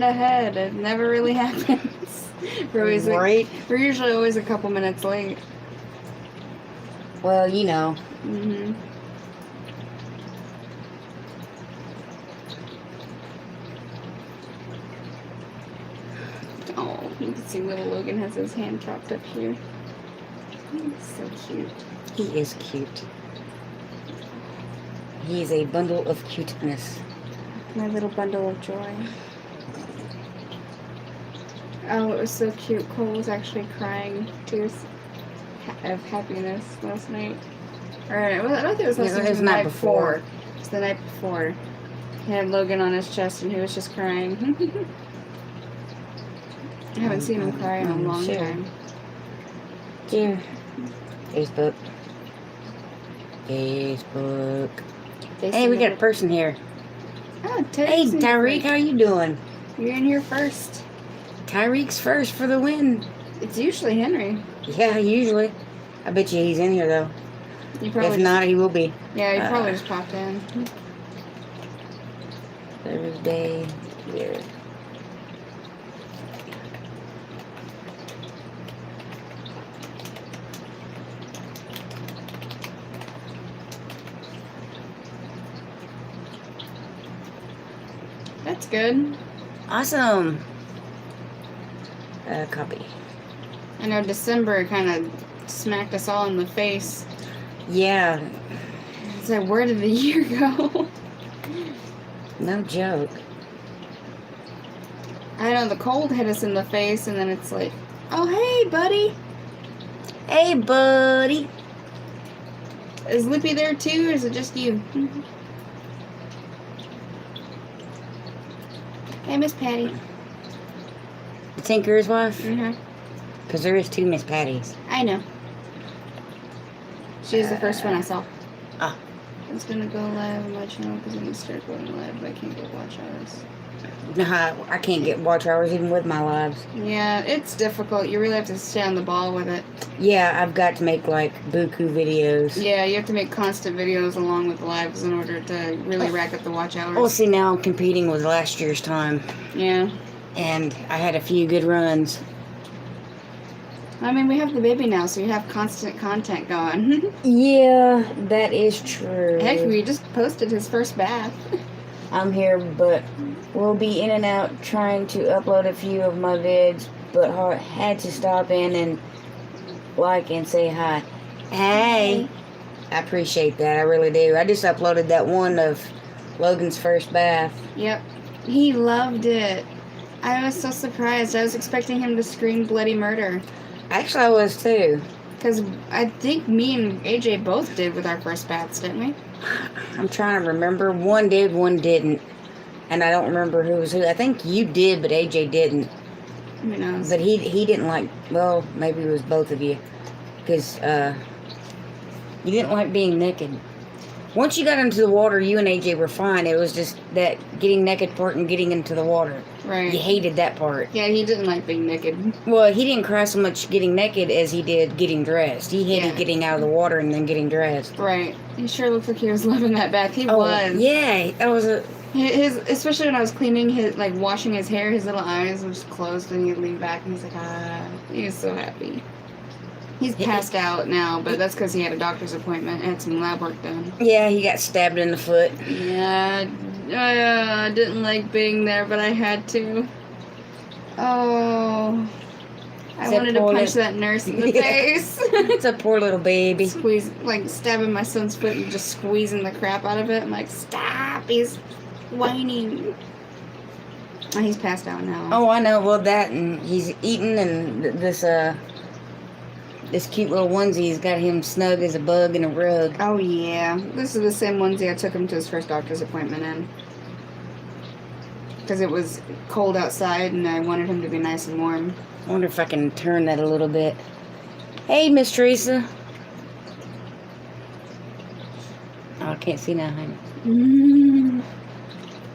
ahead. It never really happens. Right? We're usually always a couple minutes late. Well, you know. Mm-hmm. Oh, you can see little Logan has his hand chopped up here. He's so cute. He is cute. He is a bundle of cuteness. My little bundle of joy. Oh, it was so cute. Cole was actually crying tears of happiness last night. Or I don't think it was last night. It was the night before. It was the night before. He had Logan on his chest and he was just crying. I haven't seen him cry in a long time. Here. Facebook. Facebook. Hey, we got a person here. Oh, hey, Tyreek, how you doing? You're in here first. Tyreek's first for the win. It's usually Henry. Yeah, usually. I bet you he's in here, though. If not, he will be. Yeah, he probably just popped in. Thursday here. That's good. Awesome. Copy. I know December kind of smacked us all in the face. Yeah. It's like, where did the year go? No joke. I know the cold hit us in the face, and then it's like, oh, hey, buddy. Hey, buddy. Is Lippy there too, or is it just you? Hey, Miss Patty. The Tinker's wife? Mm-hmm. Because there is two Miss Patties. I know. She was the first one I saw. Ah. I was going to go live on my channel because I'm going to start going live, but I can't get watch hours. Nah, I can't get watch hours even with my lives. Yeah, it's difficult. You really have to stay on the ball with it. Yeah, I've got to make, like, buku videos. Yeah, you have to make constant videos along with the lives in order to really rack up the watch hours. Well, see, now I'm competing with last year's time. Yeah. And I had a few good runs. I mean, we have the baby now, so you have constant content going. Yeah, that is true. Heck, we just posted his first bath. I'm here, but we'll be in and out trying to upload a few of my vids, but had to stop in and like and say hi. Hey! I appreciate that, I really do. I just uploaded that one of Logan's first bath. Yep. He loved it. I was so surprised. I was expecting him to scream bloody murder. Actually, I was too. Because I think me and AJ both did with our first baths, didn't we? I'm trying to remember. One did, one didn't. And I don't remember who was who. I think you did, but AJ didn't. Who knows? But he didn't like, well, maybe it was both of you. Because you didn't like being naked. Once you got into the water, you and AJ were fine. It was just that getting naked part and getting into the water. Right. You hated that part. Yeah, he didn't like being naked. Well, he didn't cry so much getting naked as he did getting dressed. He hated getting out of the water and then getting dressed. Right. He sure looked like he was loving that bath. He was. Yeah, that was a... Especially when I was cleaning his, like, washing his hair, his little eyes were just closed and he'd lean back and he's like, he was so happy. He's passed out now, but that's because he had a doctor's appointment and had some lab work done. Yeah, he got stabbed in the foot. Yeah, I didn't like being there, but I had to. Oh, I wanted to punch that nurse in the face. It's a poor little baby. Stabbing my son's foot and just squeezing the crap out of it. I'm like, stop, he's whining. Oh, he's passed out now. Oh, I know. Well, that, and he's eating, and this cute little onesie's got him snug as a bug in a rug. Oh, yeah. This is the same onesie I took him to his first doctor's appointment in. Because it was cold outside and I wanted him to be nice and warm. I wonder if I can turn that a little bit. Hey, Miss Teresa. Oh, I can't see now, honey.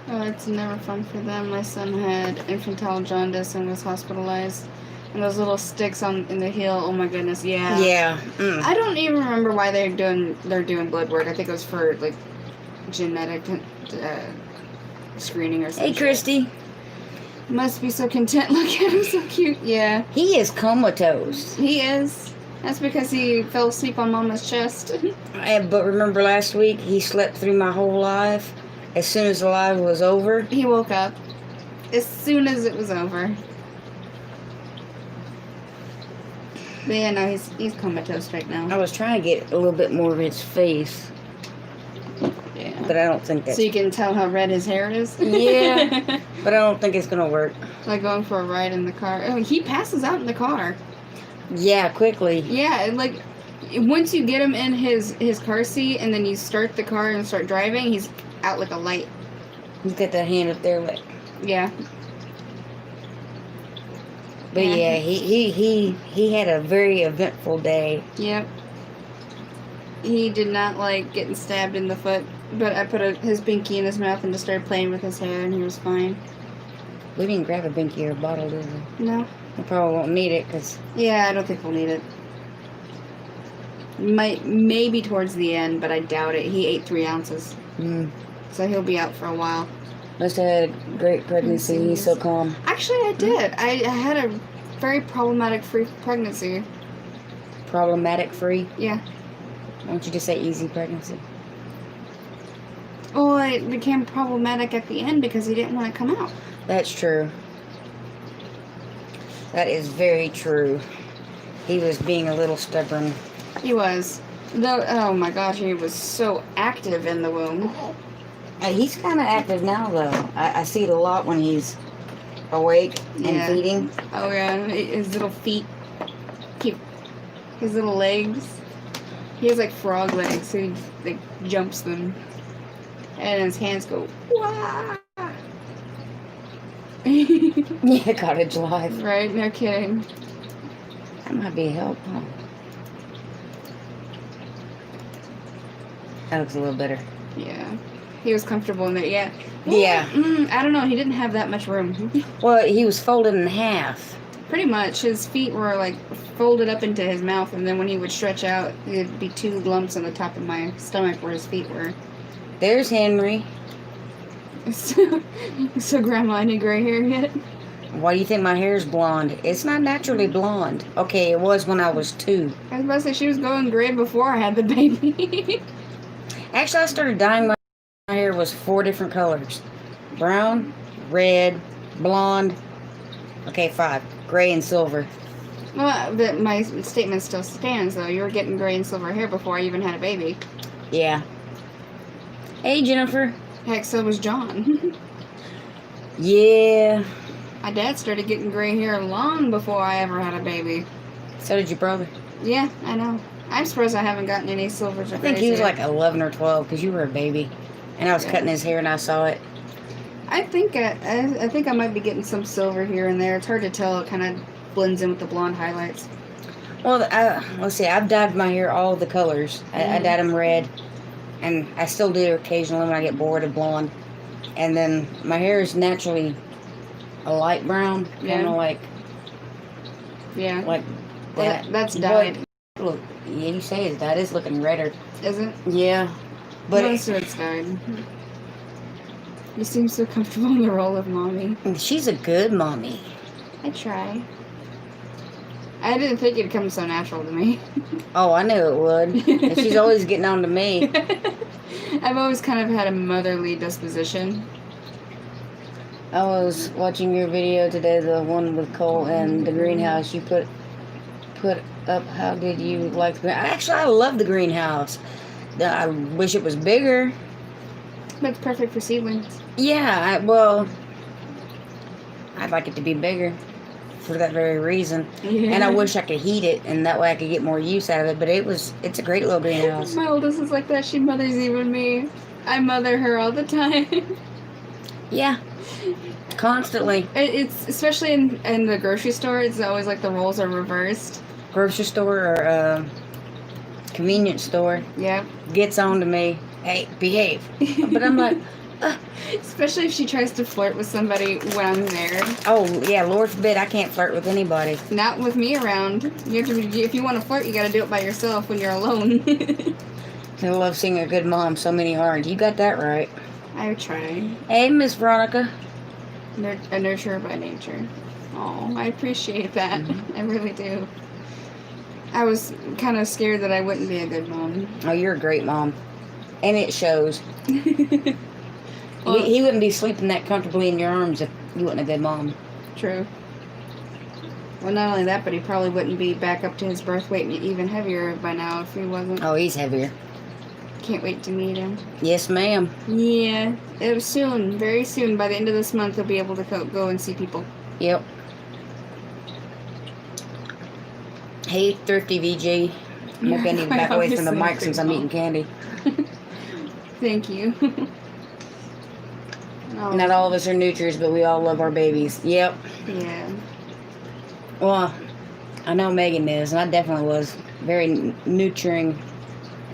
Oh, it's never fun for them. My son had infantile jaundice and was hospitalized. And those little sticks in the heel, oh my goodness, yeah. Yeah. I don't even remember why they're doing blood work. I think it was for, like, genetic screening or something. Hey, Christy. Must be so content. Look at him, so cute. Yeah. He is comatose. He is. That's because he fell asleep on Mama's chest. But remember last week, he slept through my whole life. As soon as the live was over, He woke up as soon as it was over. But yeah, no, he's comatose right I now. was trying to get a little bit more of his face, Yeah. but I don't think that's... So you can tell how red his hair is? Yeah. But I don't think it's going to work. Like going for a ride in the car. Oh, he passes out in the car. Yeah, quickly. Yeah, and like once you get him in his car seat and then you start the car and start driving, he's out like a light. He's got that hand up there like... Yeah. But yeah, he had a very eventful day. Yep. He did not like getting stabbed in the foot, but I put his binky in his mouth and just started playing with his hair, and he was fine. We didn't grab a binky or a bottle, did we? No. We probably won't need it because... Yeah, I don't think we'll need it. Maybe towards the end, but I doubt it. He ate 3 ounces, so he'll be out for a while. Must have had a great pregnancy. He's so calm. Actually, I did. I had a very problematic-free pregnancy. Problematic-free? Yeah. Why don't you just say easy pregnancy? Well, it became problematic at the end because he didn't want to come out. That's true. That is very true. He was being a little stubborn. He was. Oh my gosh, he was so active in the womb. He's kind of active now, though. I see it a lot when he's awake and feeding. Oh yeah, his little feet, his little legs. He has like frog legs, so he like jumps them, and his hands go wah. Yeah, cottage life. Right? No kidding. That might be a help, huh? That looks a little better. Yeah. He was comfortable in there, yeah. Yeah. I don't know, he didn't have that much room. Well, he was folded in half. Pretty much. His feet were like folded up into his mouth, and then when he would stretch out, there'd be 2 lumps on the top of my stomach where his feet were. There's Henry. So Grandma, any gray hair yet? Why do you think my hair's blonde? It's not naturally blonde. Okay, it was when I was 2. I was about to say she was going gray before I had the baby. Actually, I started dyeing my hair was 4 different colors. Brown, red, blonde. Okay, 5. Gray and silver. Well, my statement still stands, though. You were getting gray and silver hair before I even had a baby. Yeah. Hey, Jennifer. Heck, so was John. Yeah. My dad started getting gray hair long before I ever had a baby. So did your brother. Yeah, I know. I'm surprised I haven't gotten any silvers or I think grays he was yet. like 11 or 12 because you were a baby. And I was cutting his hair and I saw it. I think I might be getting some silver here and there. It's hard to tell. It kind of blends in with the blonde highlights. Well, let's see. I've dyed my hair all the colors. I dyed them red. And I still do occasionally when I get bored of blonde. And then my hair is naturally a light brown. Kind of like... Yeah. Like Well, that. that's dyed. Look, yeah, you say it. That is looking redder. Is it? Yeah. But Most of it's dyed. You seem so comfortable in the role of mommy. she's a good mommy. I try. I didn't think it'd come so natural to me. Oh, I knew it would. And she's always getting on to me. I've always kind of had a motherly disposition. I was watching your video today, the one with Cole and the greenhouse. You put up, how did you like the... Actually, I love the greenhouse. I wish it was bigger. But it's perfect for seedlings. Yeah, well, I'd like it to be bigger for that very reason. Yeah. And I wish I could heat it, and that way I could get more use out of it. But it's a great little greenhouse. My oldest is like that. She mothers even me. I mother her all the time. Yeah, constantly. It's especially in the grocery store. It's always like the roles are reversed. Grocery store or convenience store Yep. gets on to me. Hey, behave. But I'm like, Especially if she tries to flirt with somebody when I'm there. oh yeah, Lord forbid I can't flirt with anybody. Not with me around. You have to. If you want to flirt, you got to do it by yourself when you're alone. I love seeing a good mom. So many aren't. You got that right. I try. Hey, Miss Veronica. A nurturer by nature. Oh, I appreciate that. I really do. I was kind of scared that I wouldn't be a good mom. Oh, you're a great mom. And it shows. Well, he wouldn't be sleeping that comfortably in your arms if you weren't a good mom. True. Well, not only that, but he probably wouldn't be back up to his birth weight even heavier by now if he wasn't. Oh, he's heavier. Can't wait to meet him. Yes, ma'am. Yeah. It was soon. Very soon. By the end of this month, he'll be able to go and see people. Yep. Hey, Thrifty VG. I'm bending back away from the mic since I'm eating candy. Thank you. Oh. Not all of us are nurturers, but we all love our babies. Yep. Yeah. Well, I know Megan is, and I definitely was very nurturing.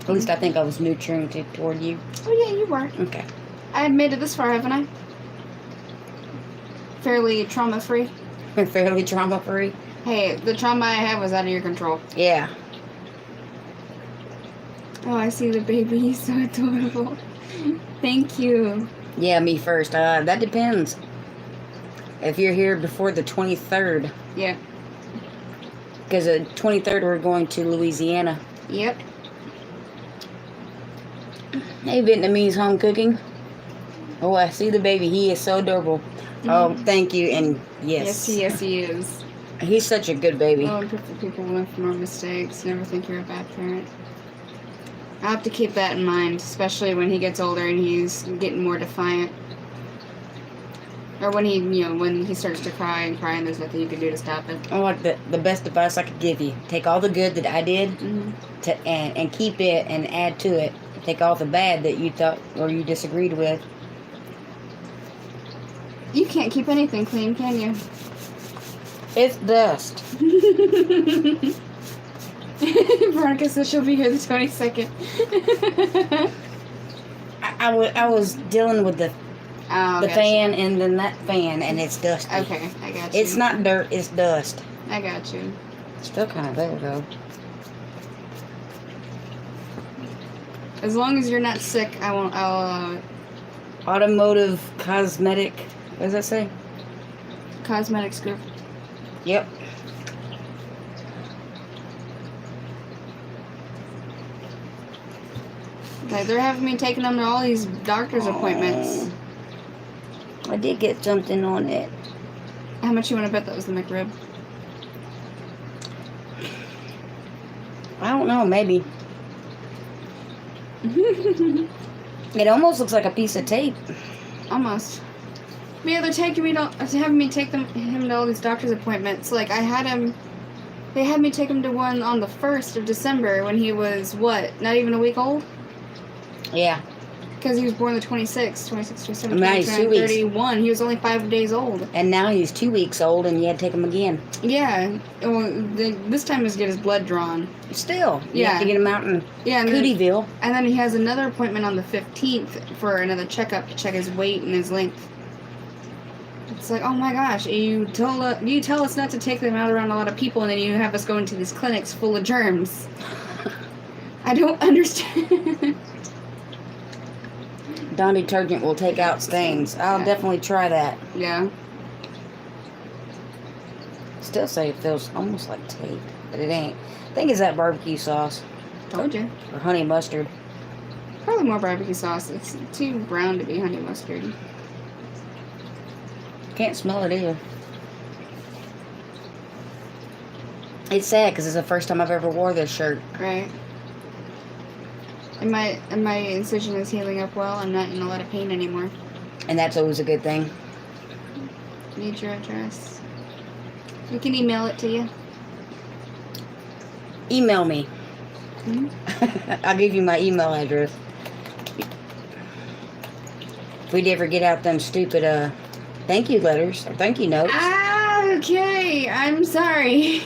At least I think I was nurturing toward you. Oh, yeah, you were. Okay. I had made it this far, haven't I? Fairly trauma-free. Fairly trauma-free. Hey, the trauma I had was out of your control. Yeah. Oh, I see the baby. He's so adorable. Thank you. Yeah, me first. That depends. If you're here before the 23rd. Yeah. Because the 23rd we're going to Louisiana. Yep. Hey, Vietnamese home cooking. Oh, I see the baby. He is so adorable. Oh, thank you. And yes. Yes, he is. He's such a good baby. Oh, imperfect people learn from our mistakes. Never think you're a bad parent. I'll have to keep that in mind, especially when he gets older and he's getting more defiant. Or when when he starts to cry and there's nothing you can do to stop it. Oh, like the best advice I could give you. Take all the good that I did and keep it and add to it. Take all the bad that you thought or you disagreed with. You can't keep anything clean, can you? It's dust. Veronica says she'll be here the 22nd. I was dealing with the fan and then that fan, and it's dusty. Okay, I got you. It's not dirt, it's dust. I got you. Still kind of there, though. As long as you're not sick, I'll Automotive cosmetic. What does that say? Cosmetic scoop. Yep. Like, they're having me taking them to all these doctor's appointments. I did get something on it. How much you want to bet that was the McRib? I don't know, maybe. It almost looks like a piece of tape. Almost. But yeah, they're having me take him to all these doctor's appointments. Like, they had me take him to one on the 1st of December when he was, not even a week old? Yeah. Because he was born the 26th, 27, now he's 2 weeks. 31. He was only 5 days old. And now he's 2 weeks old, and you had to take him again. Yeah. Well, this time is get his blood drawn. Still. You have to get him out in Cootieville. And then he has another appointment on the 15th for another checkup to check his weight and his length. It's like, oh my gosh, you tell us not to take them out around a lot of people, and then you have us go into these clinics full of germs. I don't understand. Dawn detergent will take out stains. I'll definitely try that. Yeah. Still say it feels almost like tape, but it ain't. I think it's that barbecue sauce. Told you. Or honey mustard. Probably more barbecue sauce. It's too brown to be honey mustard. Can't smell it either. It's sad because it's the first time I've ever wore this shirt. Right. And my incision is healing up well. I'm not in a lot of pain anymore. And that's always a good thing. Need your address. We can email it to you. Email me. I'll give you my email address. If we ever get out them stupid thank you letters or thank you notes. Okay. I'm sorry.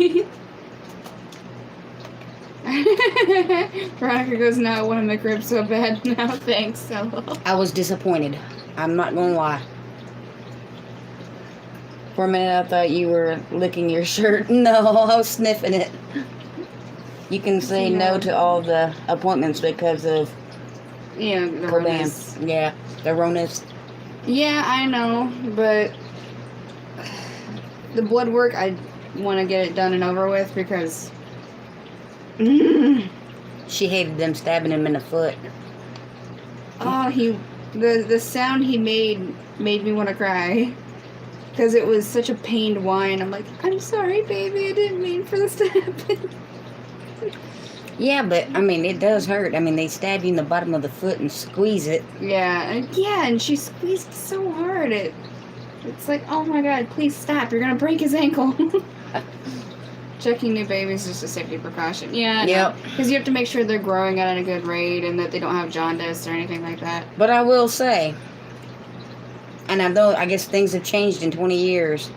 Veronica goes, no, I want to McRib so bad. No, thanks. So. I was disappointed. I'm not going to lie. For a minute, I thought you were licking your shirt. No, I was sniffing it. You can say no to all the appointments because of... Yeah, the Ronas. Yeah, the Ronas. Yeah, I know, but the blood work, I want to get it done and over with because she hated them stabbing him in the foot. oh, the sound he made me want to cry because it was such a pained whine. I'm like, I'm sorry, baby, I didn't mean for this to happen. Yeah, but I mean, it does hurt. I mean, they stab you in the bottom of the foot and squeeze it. Yeah, and she squeezed so hard. It's like, oh my god, please stop! You're gonna break his ankle. Checking new babies is just a safety precaution. Yeah, yep. Because you have to make sure they're growing at a good rate and that they don't have jaundice or anything like that. But I will say, and I guess things have changed in 20 years,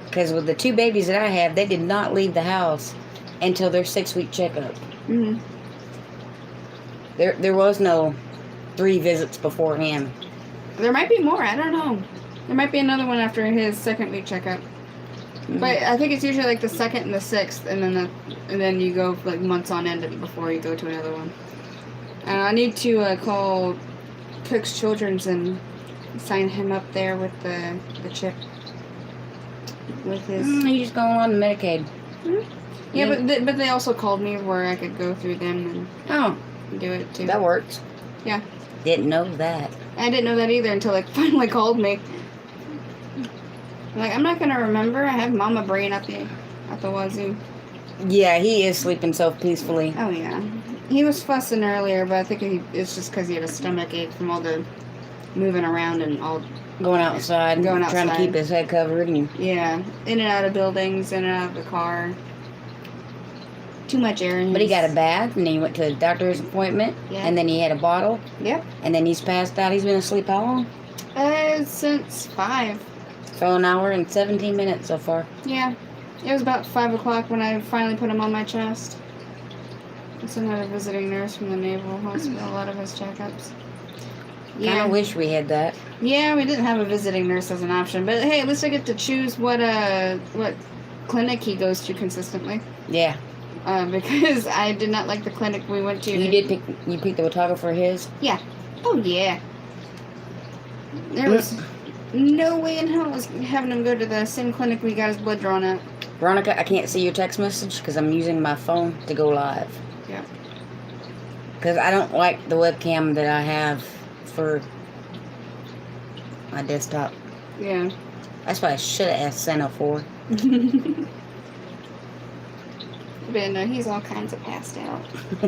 because with the 2 babies that I have, they did not leave the house until their 6-week checkup. Mm-hmm. There was no 3 visits before him. There might be more. I don't know. There might be another one after his 2nd week checkup. Mm-hmm. But I think it's usually like the 2nd and the 6th, and then you go like months on end before you go to another one. I need to call Cook's Children's and sign him up there with the chip. With his. He's going on Medicaid. Mm-hmm. Yeah, but they also called me where I could go through them and do it too. That works. Yeah. Didn't know that. I didn't know that either until they finally called me. I'm like, I'm not gonna remember. I have mama brain at the wazoo. Yeah, he is sleeping so peacefully. Oh yeah. He was fussing earlier, but I think it's just because he had a stomach ache from all the moving around and all going outside, trying to keep his head covered. Yeah, in and out of buildings, in and out of the car. Too much air in his... But he got a bath, and then he went to a doctor's appointment, and then he had a bottle. Yep. And then he's passed out. He's been asleep how long? Since 5. So an hour and 17 minutes so far. Yeah. It was about 5 o'clock when I finally put him on my chest. I sent out a visiting nurse from the Naval Hospital, a lot of his checkups. Yeah. Kind of wish we had that. Yeah, we didn't have a visiting nurse as an option. But hey, at least I get to choose what clinic he goes to consistently. Yeah. Because I did not like the clinic we went to. You picked the photographer his? Yeah. Oh, yeah. There was no way in hell I was having him go to the same clinic we got his blood drawn at. Veronica, I can't see your text message because I'm using my phone to go live. Yeah. Because I don't like the webcam that I have for my desktop. Yeah. That's what I should have asked Santa for. But no, he's all kinds of passed out.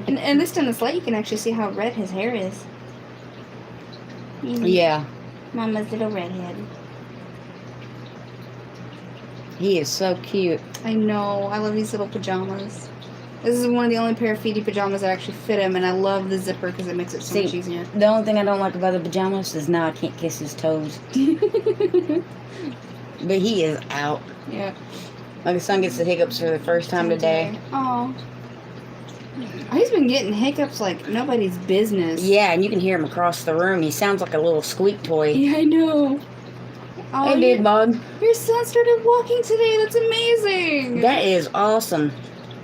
and this in this light, you can actually see how red his hair is. Yeah. Mama's little redhead. He is so cute. I know. I love these little pajamas. This is one of the only pair of Feety pajamas that actually fit him, and I love the zipper because it makes it so much easier. The only thing I don't like about the pajamas is now I can't kiss his toes. But he is out. Yeah. My son gets the hiccups for the first time today. Oh. He's been getting hiccups like nobody's business. Yeah, and you can hear him across the room. He sounds like a little squeak toy. Yeah, I know. Oh, hey, Big Bug. Your son started walking today. That's amazing. That is awesome.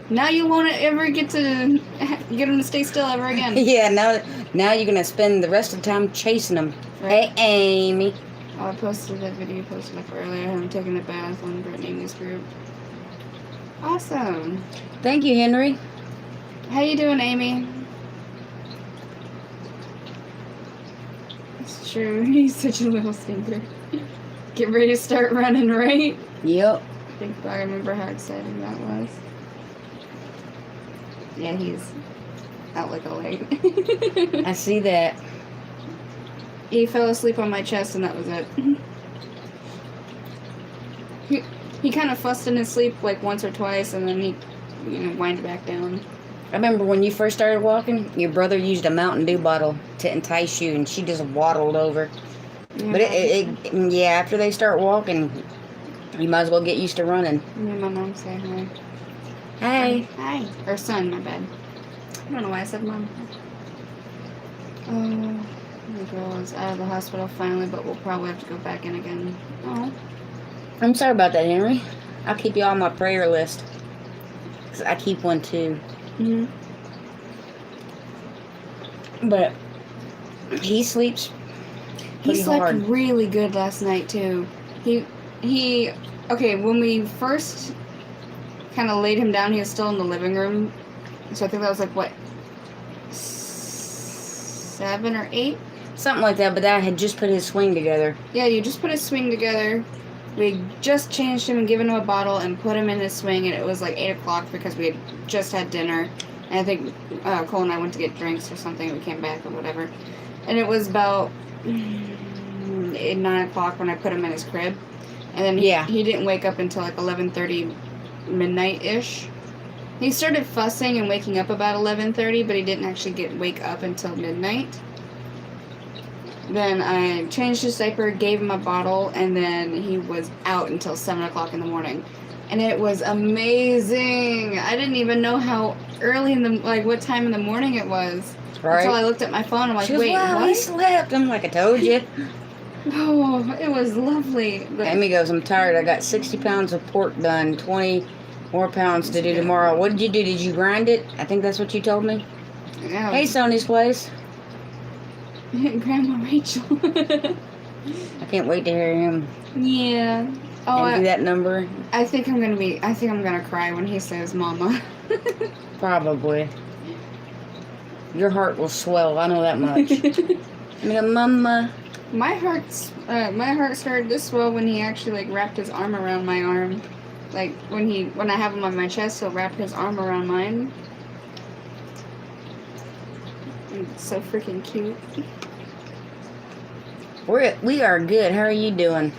Now you won't ever get him to stay still ever again. Yeah, now you're going to spend the rest of the time chasing him. Right. Hey, Amy. Oh, I posted that video you posted up earlier. I'm taking a bath on Britt and Amy's group. Awesome. Thank you, Henry. How you doing, Amy? It's true. He's such a little stinker. Get ready to start running, right? Yep. I remember how exciting that was. Yeah, he's out like a light. I see that. He fell asleep on my chest, and that was it. He kind of fussed in his sleep like once or twice, and then he, winded back down. I remember when you first started walking, your brother used a Mountain Dew bottle to entice you, and she just waddled over. Yeah, but after they start walking, you might as well get used to running. Yeah, my mom say hi. Hi. Hi. Or son, my bad. I don't know why I said mom. Oh, the girl is out of the hospital finally, but we'll probably have to go back in again. Oh. I'm sorry about that, Henry. I'll keep you on my prayer list. 'Cause I keep one too. Mm-hmm. But he sleeps He slept hard. really good last night too. He Okay, when we first kind of laid him down, he was still in the living room. So I think that was like, what, 7 or 8? Something like that, but I had just put his swing together. Yeah, you just put his swing together. We just changed him and given him a bottle and put him in his swing, and it was like 8 o'clock because we had just had dinner. And I think Cole and I went to get drinks or something. We came back or whatever. And it was about 8, 9 o'clock when I put him in his crib. And then he didn't wake up until like 11:30, midnight-ish. He started fussing and waking up about 11:30, but he didn't actually wake up until midnight. Then I changed his diaper, gave him a bottle, and then he was out until 7 o'clock in the morning. And it was amazing. I didn't even know how early what time in the morning it was. Right. Until I looked at my phone. I'm like, wait, wow, what? he slept. I'm like, I told you. Oh, it was lovely. But Amy goes, I'm tired. I got 60 pounds of pork done, 20 more pounds to do tomorrow. What did you do? Did you grind it? I think that's what you told me. Yeah. Hey, Sony's place. Grandma Rachel. I can't wait to hear him. Yeah. Oh, and do that number. I think I'm gonna cry when he says "Mama." Probably. Your heart will swell. I know that much. I mean, Mama. My heart started to swell when he actually wrapped his arm around my arm. Like when I have him on my chest, he'll wrap his arm around mine. It's so freaking cute. We are good. How are you doing?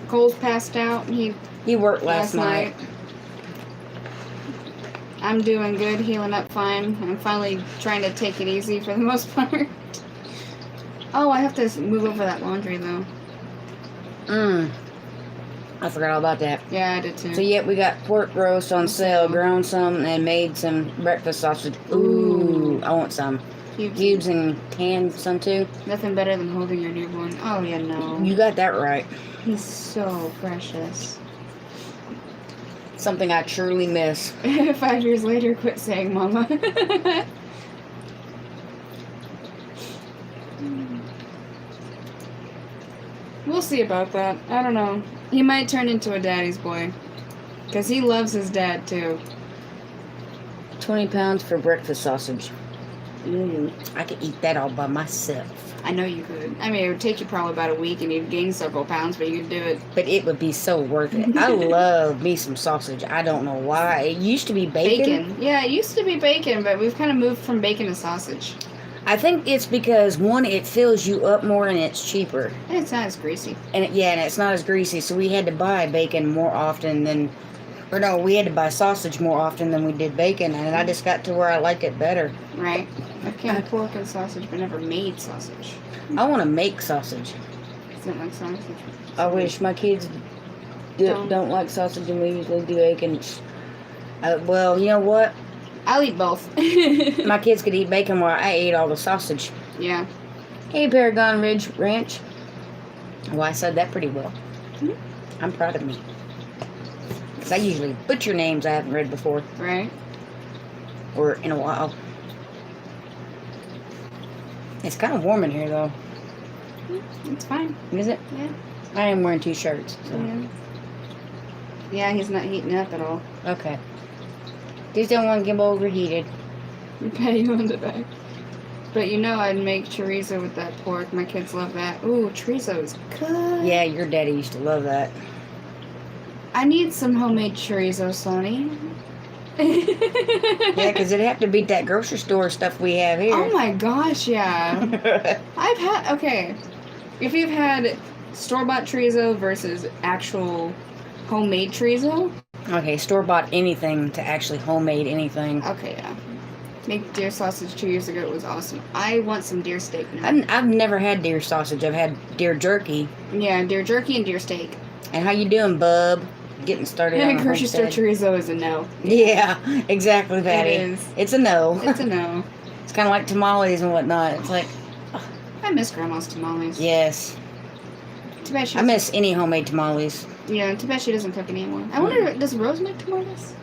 Cole's passed out. He worked last night. I'm doing good, healing up fine. I'm finally trying to take it easy for the most part. Oh, I have to move over that laundry though. I forgot all about that. Yeah, I did too. So yeah, we got pork roast on sale, ground some, and made some breakfast sausage. Ooh, I want some. Cubes and canned some too. Nothing better than holding your newborn. Oh yeah, no. You got that right. He's so precious. Something I truly miss. 5 years later, quit saying mama. We'll see about that. I don't know. He might turn into a daddy's boy. Because he loves his dad, too. 20 pounds for breakfast sausage. I could eat that all by myself. I know you could. I mean, it would take you probably about a week and you'd gain several pounds, but you could do it. But it would be so worth it. I love me some sausage. I don't know why. It used to be bacon. Yeah, it used to be bacon, but we've kind of moved from bacon to sausage. I think it's because, one, it fills you up more and it's cheaper. And it's not as greasy. And it's not as greasy, so we had to buy bacon more often than... Or no, we had to buy sausage more often than we did bacon, and I just got to where I liked it better. Right. I've canned pork and sausage, but never made sausage. I want to make sausage. Don't like sausage. I wish my kids don't like sausage, and we usually do bacon. Well, you know what? I'll eat both. My kids could eat bacon while I ate all the sausage. Yeah. Hey, Paragon Ridge Ranch. Well, I said that pretty well. Mm-hmm. I'm proud of me. Because I usually butcher names I haven't read before. Right. Or in a while. It's kind of warm in here, though. It's fine. Is it? Yeah. I am wearing 2 shirts. So. Yeah, he's not heating up at all. Okay. Just don't want to get overheated. Pat you on the back. But you know I'd make chorizo with that pork. My kids love that. Ooh, chorizo is good. Yeah, your daddy used to love that. I need some homemade chorizo, Sonny. Yeah, because it'd have to beat that grocery store stuff we have here. Oh my gosh, yeah. I've had, okay. If you've had store-bought chorizo versus actual homemade chorizo. Okay, store-bought anything to actually homemade anything. Okay, yeah. Make deer sausage 2 years ago. It was awesome. I want some deer steak now. I've never had deer sausage. I've had deer jerky. Yeah, deer jerky and deer steak. And how you doing, bub? Getting started on the grocery store homestead. chorizo is a no. Yeah, exactly, Patty. It is. It's a no. It's a no. It's kind of like tamales and whatnot. It's like... I miss Grandma's tamales. Yes. Too bad I miss any homemade tamales. Yeah, too bad she doesn't cook anymore. I wonder, does Rose make tamales?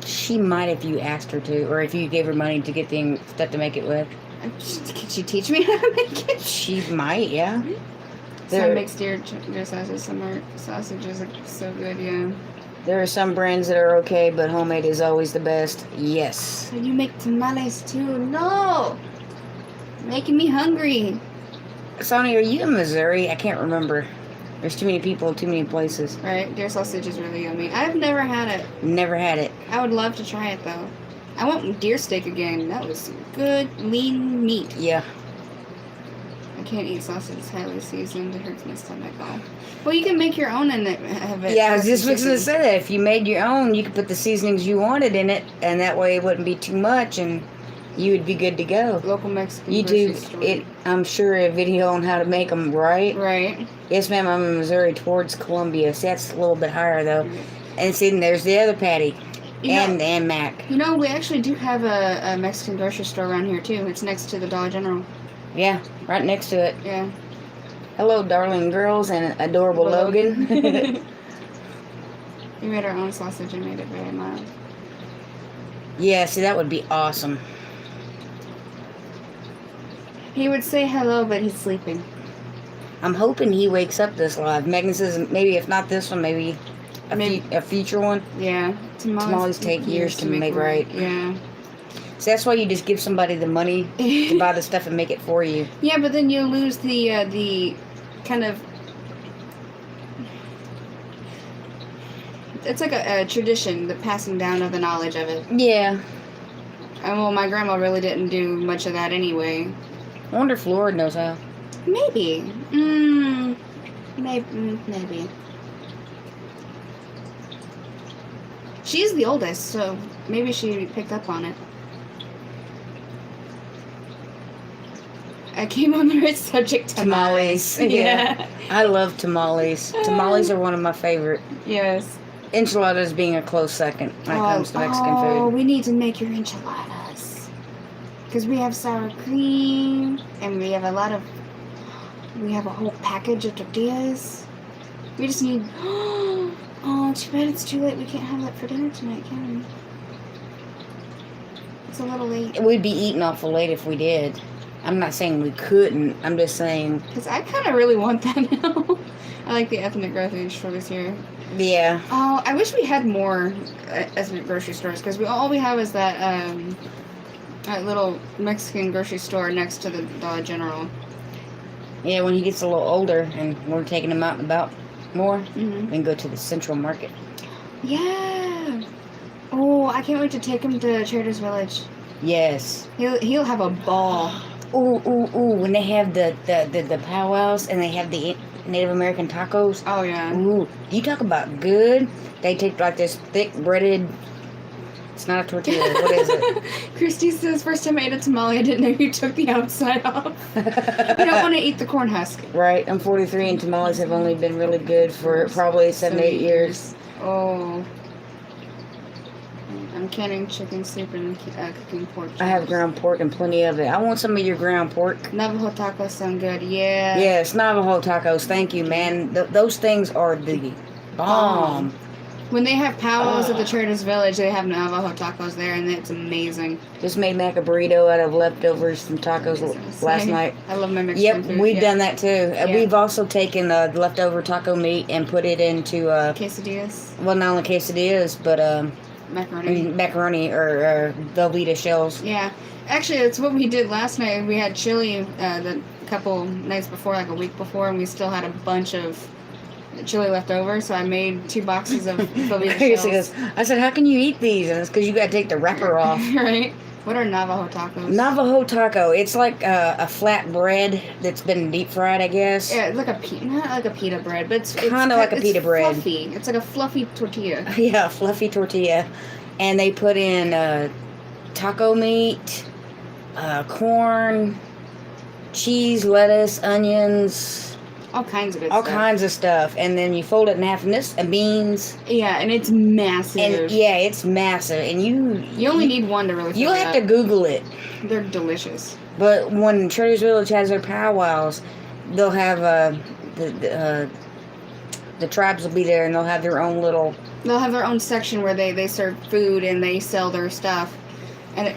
She might if you asked her to, or if you gave her money to get stuff to make it with. Can she teach me how to make it? She might, yeah. Some mixed deer sausage, some sausages are so good, yeah. There are some brands that are okay, but homemade is always the best. Yes. So you make tamales too? No! Making me hungry. Sonny, are you in Missouri? I can't remember. There's too many people, too many places. Right, deer sausage is really yummy. I've never had it. Never had it. I would love to try it though. I want deer steak again. That was good, lean meat. Yeah. I can't eat sausage that's highly seasoned. It hurts my stomach all. Well, you can make your own and have it. Yeah, I was just fixing to say that. If you made your own, you could put the seasonings you wanted in it, and that way it wouldn't be too much, and you would be good to go. Local Mexican You grocery do store. it. I'm sure a video on how to make them, right? Right. Yes, ma'am. I'm in Missouri towards Columbia. See, that's a little bit higher though. And see, there's the other Patty, and Mac. You know, we actually do have a Mexican grocery store around here too. It's next to the Dollar General. Yeah, right next to it. Yeah. Hello, darling girls and adorable Logan. We made our own sausage and made it very mild. Yeah, see, that would be awesome. He would say hello, but he's sleeping. I'm hoping he wakes up this live. Megan says maybe if not this one, maybe a future one. Yeah. Tamales take years to make right. Yeah. So that's why you just give somebody the money to buy the stuff and make it for you. Yeah, but then you lose the kind of... It's like a tradition, the passing down of the knowledge of it. Yeah. And well, my grandma really didn't do much of that anyway. I wonder if Lord knows how. Maybe. Maybe. She's the oldest, so maybe she picked up on it. I came on the right subject. Tamales. Yeah. I love tamales. Tamales are one of my favorite. Yes. Enchiladas being a close second when it comes to Mexican food. Oh, we need to make your enchiladas. Because we have sour cream, and we have a whole package of tortillas. We just need... Oh, too bad it's too late. We can't have that for dinner tonight, can we? It's a little late. We'd be eating awful late if we did. I'm not saying we couldn't. I'm just saying... Because I kind of really want that now. I like the ethnic grocery stores here. Yeah. Oh, I wish we had more ethnic grocery stores. Because all we have is that little Mexican grocery store next to the Dollar General. Yeah, when he gets a little older and we're taking him out and about more, Mm-hmm. we can go to the Central Market. Yeah. Oh, I can't wait to take him to Traders Village. Yes. He'll have a ball. Ooh. When they have the powwows and they have the Native American tacos. Oh, yeah. Ooh. You talk about good. They take like this thick breaded... It's not a tortilla. What is it? Christy says, first time I ate a tamale, I didn't know you took the outside off. You don't want to eat the corn husk. Right. I'm 43 and tamales have only been really good for probably 7-8 years. Oh. I'm canning chicken soup and cooking pork chops. I have ground pork and plenty of it. I want some of your ground pork. Navajo tacos sound good, yeah. Yes, Navajo tacos. Thank you, man. Those things are the bomb. When they have powwows at the Traders Village, they have Navajo tacos there, and it's amazing. Just made Mac a burrito out of leftovers from tacos last night. I love my Mexican food. Yep, we've done that too. Yeah. We've also taken leftover taco meat and put it into... quesadillas. Well, not only quesadillas, but... macaroni or Velveeta shells. Yeah. Actually, that's what we did last night. We had chili the couple nights before, like a week before, and we still had a bunch of chili left over, so I made 2 boxes of Velveeta shells. I said, how can you eat these? And it's because you got to take the wrapper off. Right? What are Navajo tacos? Navajo taco. It's like a flat bread that's been deep fried, I guess. Yeah, it's like not like a pita bread, but it's kind of like a pita bread. Fluffy. It's like a fluffy tortilla. Yeah, fluffy tortilla. And they put in taco meat, corn, cheese, lettuce, onions... All kinds of good all stuff. Kinds of stuff. And then you fold it in half, and beans. Yeah, and it's massive. And yeah, it's massive. And you only need one to really fill You'll it have up. to Google it. They're delicious. But when Traders Village has their powwows, they'll have the tribes will be there, and they'll have their own little... They'll have their own section where they serve food and they sell their stuff.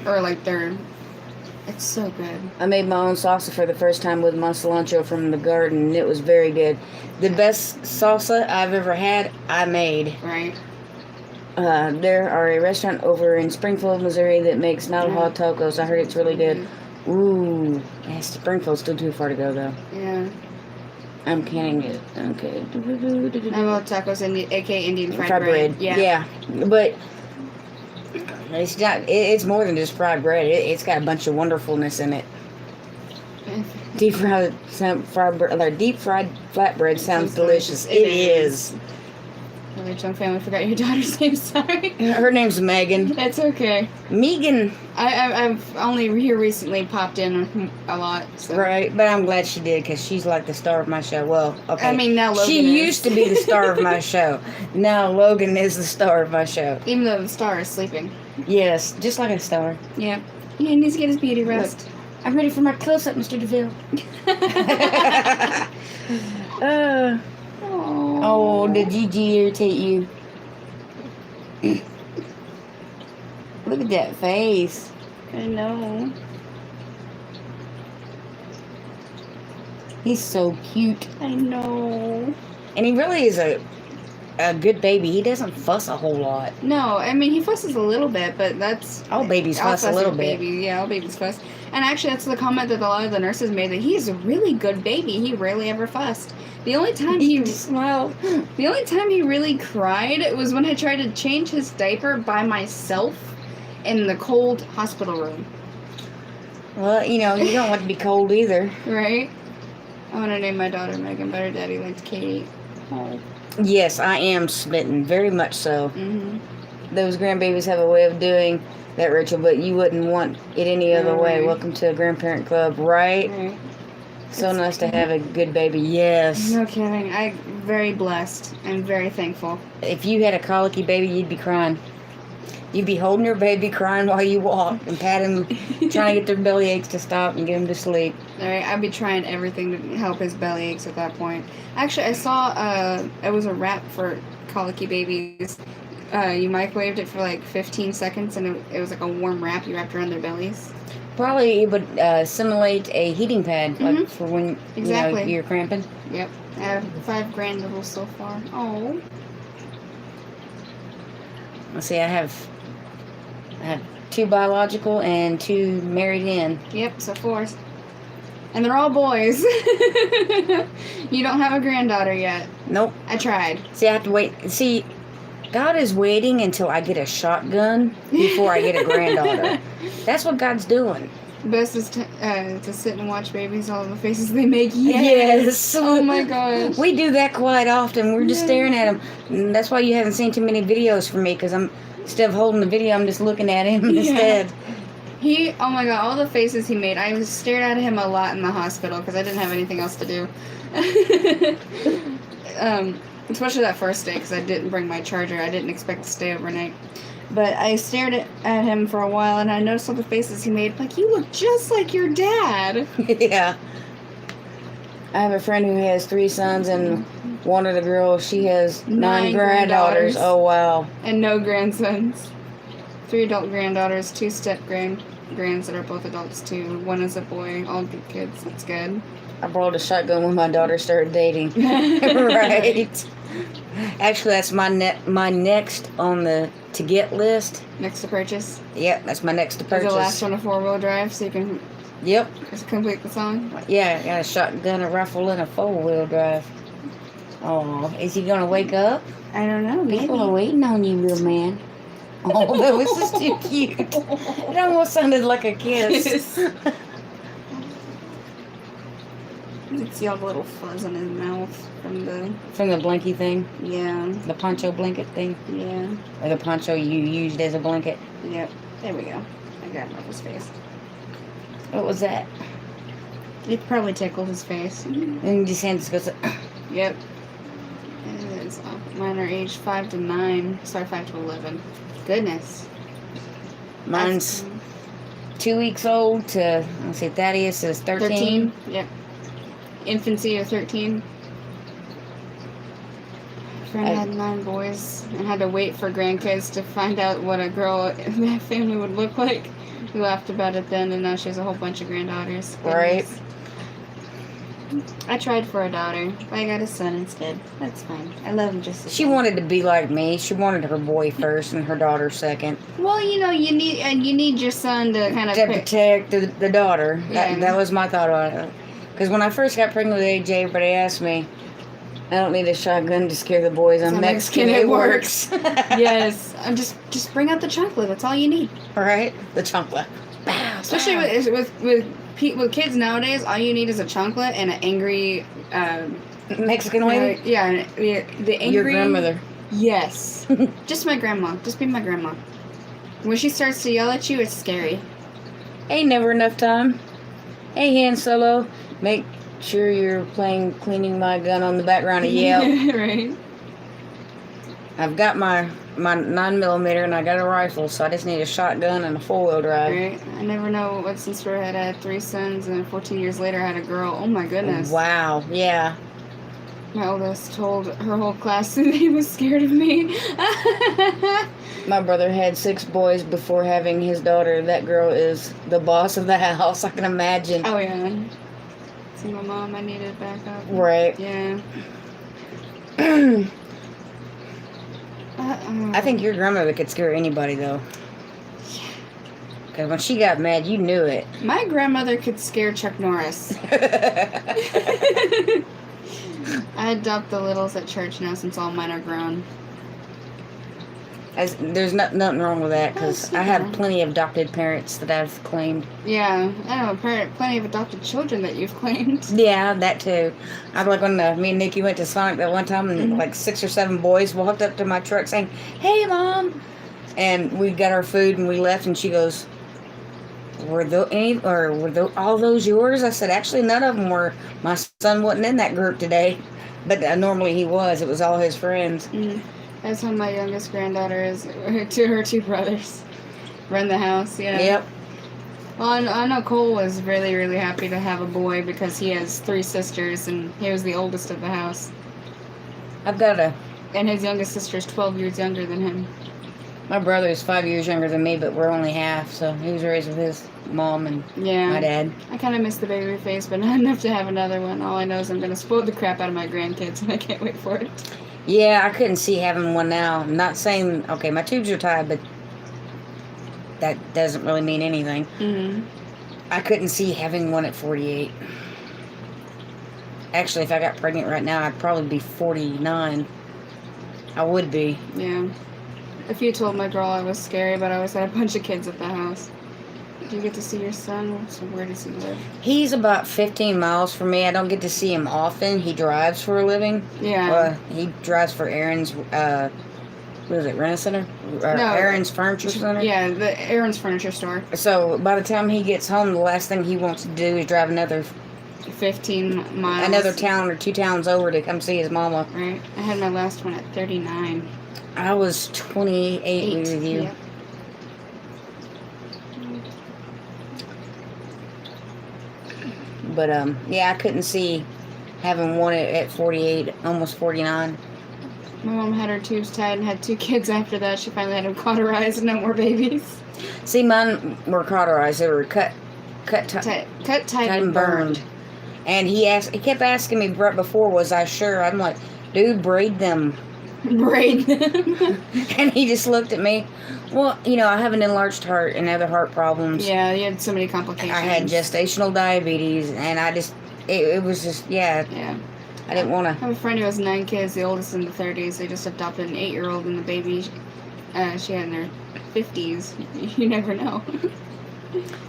Or like their... It's so good. I made my own salsa for the first time with my cilantro from the garden, and it was very good. The best salsa I've ever had, I made. Right. There are a restaurant over in Springfield, Missouri that makes Navajo tacos. I heard it's really good. Ooh, yeah, Springfield's still too far to go though. Yeah. I'm canning it. Okay. Navajo tacos, aka Indian fried bread. Yeah. Yeah, but it's not. It's more than just fried bread. It's got a bunch of wonderfulness in it. Deep fried flatbread sounds delicious. It is. Rich young family, forgot your daughter's name. Sorry. Her name's Megan. It's okay. Megan. I've only here recently popped in a lot. So. Right, but I'm glad she did because she's like the star of my show. Well, okay. I mean, now Logan she used to be the star of my show. Now Logan is the star of my show. Even though the star is sleeping. Yes, just like a star. Yeah. He needs to get his beauty rest. Look, I'm ready for my close-up, Mr. DeVille. Oh, did Gigi irritate you? Look at that face. I know. He's so cute. I know. And he really is a good baby. He doesn't fuss a whole lot. No, I mean, he fusses a little bit, but that's... All babies fuss a little bit. Yeah, all babies fuss. And actually, that's the comment that a lot of the nurses made, that he's a really good baby. He rarely ever fussed. The only time he smiled, the only time he really cried was when I tried to change his diaper by myself in the cold hospital room. Well, you know, you don't want to be cold either. Right? I want to name my daughter Megan, but her daddy liked Katie. Oh. Yes, I am smitten, very much so. Mm-hmm. Those grandbabies have a way of doing that, Rachel, but you wouldn't want it any other way. Welcome to a grandparent club, right? So nice to have a good baby. Yes. No kidding. I'm very blessed and very thankful. If you had a colicky baby, you'd be crying. You'd be holding your baby, crying while you walk, and patting them, trying to get their belly aches to stop and get them to sleep. All right, I'd be trying everything to help his belly aches at that point. Actually, I saw it was a wrap for colicky babies. You microwaved it for like 15 seconds, and it was like a warm wrap you wrapped around their bellies. Probably it would simulate a heating pad, like for when you're cramping. Yep. I have 5 grand littles so far. Oh. Let's see, I have 2 biological and 2 married in. Yep, so 4. And they're all boys. You don't have a granddaughter yet. Nope. I tried. See, I have to wait. See, God is waiting until I get a shotgun before I get a granddaughter. That's what God's doing. Best is to sit and watch babies, all the faces they make. Yes. Oh my gosh. We do that quite often. We're just staring at him. And that's why you haven't seen too many videos from me, because instead of holding the video, I'm just looking at him instead. Oh my god, all the faces he made. I stared at him a lot in the hospital because I didn't have anything else to do. Especially that first day because I didn't bring my charger. I didn't expect to stay overnight. But I stared at him for a while, and I noticed all the faces he made. Like, you look just like your dad. Yeah. I have a friend who has 3 sons, and one of the girls, she has 9 granddaughters. Oh, wow. And no grandsons. 3 adult granddaughters, 2 step grands that are both adults, too. 1 is a boy. All good kids. That's good. I borrowed a shotgun when my daughter started dating. Right. Actually, that's my next on the to get list. Next to purchase? Yep, that's my next to purchase. Is the last one a 4-wheel drive so you can complete the song? Yeah, I got a shotgun, a rifle, and a 4-wheel drive. Oh, is he going to wake up? I don't know. People are waiting on you, little man. Oh, this is too cute. It almost sounded like a kiss. You can see all the little fuzz on his mouth from the blankie thing? Yeah. The poncho blanket thing? Yeah. Or the poncho you used as a blanket? Yep. There we go. I got him up his face. What was that? It probably tickled his face. And your hand just goes... Yep. It is. Mine are aged 5 to 9. Sorry, 5 to 11. Goodness. Mine's 2 weeks old to, let's see, Thaddeus is 13. Yep. Infancy of 13. Friend had 9 boys and had to wait for grandkids to find out what a girl in that family would look like. We laughed about it then, and now she has a whole bunch of granddaughters. Right. I tried for a daughter, but I got a son instead. That's fine. I love him just as She much. wanted to be like me. She wanted her boy first and her daughter second. Well, you need your son to kind of To protect the daughter. Yeah. That was my thought on it. Because when I first got pregnant with AJ, everybody asked me, I don't need a shotgun to scare the boys. I'm Mexican. It works. Yes. Just bring out the chocolate. That's all you need. Right? The chocolate. Especially with kids nowadays, all you need is a chocolate and an angry Mexican lady? yeah, the angry. Your grandmother. Yes. Just my grandma. Just be my grandma. When she starts to yell at you, it's scary. Ain't never enough time. Hey, Han Solo, make sure you're playing cleaning my gun on the background of Yelp. Right. I've got my 9mm and I got a rifle, so I just need a shotgun and a 4-wheel drive. Right. I never know what since I had 3 sons and 14 years later I had a girl. Oh my goodness. Wow, yeah. My oldest told her whole class that he was scared of me. My brother had 6 boys before having his daughter. That girl is the boss of the house, I can imagine. Oh yeah. See, my mom, I needed backup. Right. Yeah. I think your grandmother could scare anybody, though. Because when she got mad, you knew it. My grandmother could scare Chuck Norris. I adopt the littles at church now since all mine are grown. There's nothing wrong with that, because I have plenty of adopted parents that I've claimed. Yeah, I know, plenty of adopted children that you've claimed. Yeah, that too. I like when me and Nikki went to Sonic that one time, and like 6 or 7 boys walked up to my truck saying, "Hey, Mom!" And we got our food and we left, and she goes, were all those yours? I said, actually, none of them were. My son wasn't in that group today, but normally he was. It was all his friends. Mm-hmm. That's how my youngest granddaughter is to her 2 brothers. Run the house, yeah. Yep. Well, I know Cole was really, really happy to have a boy because he has 3 sisters and he was the oldest of the house. And his youngest sister is 12 years younger than him. My brother is 5 years younger than me, but we're only half, so he was raised with his mom and my dad. I kind of miss the baby face, but not enough to have another one. All I know is I'm going to spoil the crap out of my grandkids, and I can't wait for it. Yeah, I couldn't see having one now. I'm not saying, okay, my tubes are tied, but that doesn't really mean anything. Mm-hmm. I couldn't see having one at 48. Actually, if I got pregnant right now, I'd probably be 49. I would be. Yeah. If you told my girl I was scary, but I always had a bunch of kids at the house. Do you get to see your son? So where does he live? He's about 15 miles from me. I don't get to see him often. He drives for a living. Yeah. He drives for Aaron's, what is it, Rent-A-Center? No. Aaron's Furniture Center? Yeah, the Aaron's Furniture Store. So by the time he gets home, the last thing he wants to do is drive another 15 miles. Another town or 2 towns over to come see his mama. Right. I had my last one at 39. I was 28 with you. Yep. But, yeah, I couldn't see having one at 48, almost 49. My mom had her tubes tied and had 2 kids after that. She finally had them cauterized and no more babies. See, mine were cauterized. They were cut, tight, and burned. And he kept asking me right before, was I sure? I'm like, dude, braid them. Braid them. And he just looked at me. Well, I have an enlarged heart and other heart problems. Yeah, you had so many complications. I had gestational diabetes, and it was just, yeah. I didn't want to. I have a friend who has 9 kids, the oldest in the 30s. They just adopted an 8-year-old, and the baby she had in her 50s. You never know.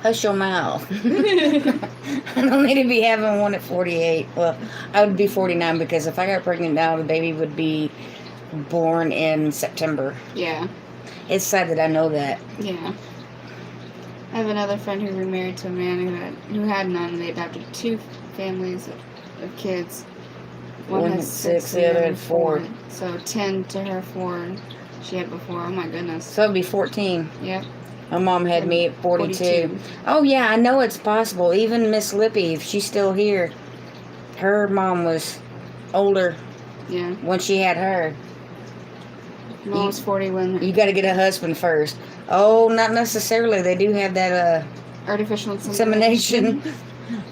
Hush your mouth. I don't need to be having one at 48. Well, I would be 49 because if I got pregnant now, the baby would be born in September. Yeah. It's sad that I know that. Yeah. I have another friend who remarried to a man who had none. They adopted 2 families of kids. One has 6, the other had 4. So 10 to her 4 she had before. Oh my goodness. So it'd be 14. Yep. My mom had me at 42. Oh yeah, I know it's possible. Even Miss Lippy, if she's still here, her mom was older. Yeah. When she had her. I'm almost 40 when... You got to get a husband first. Oh, not necessarily. They do have that artificial insemination.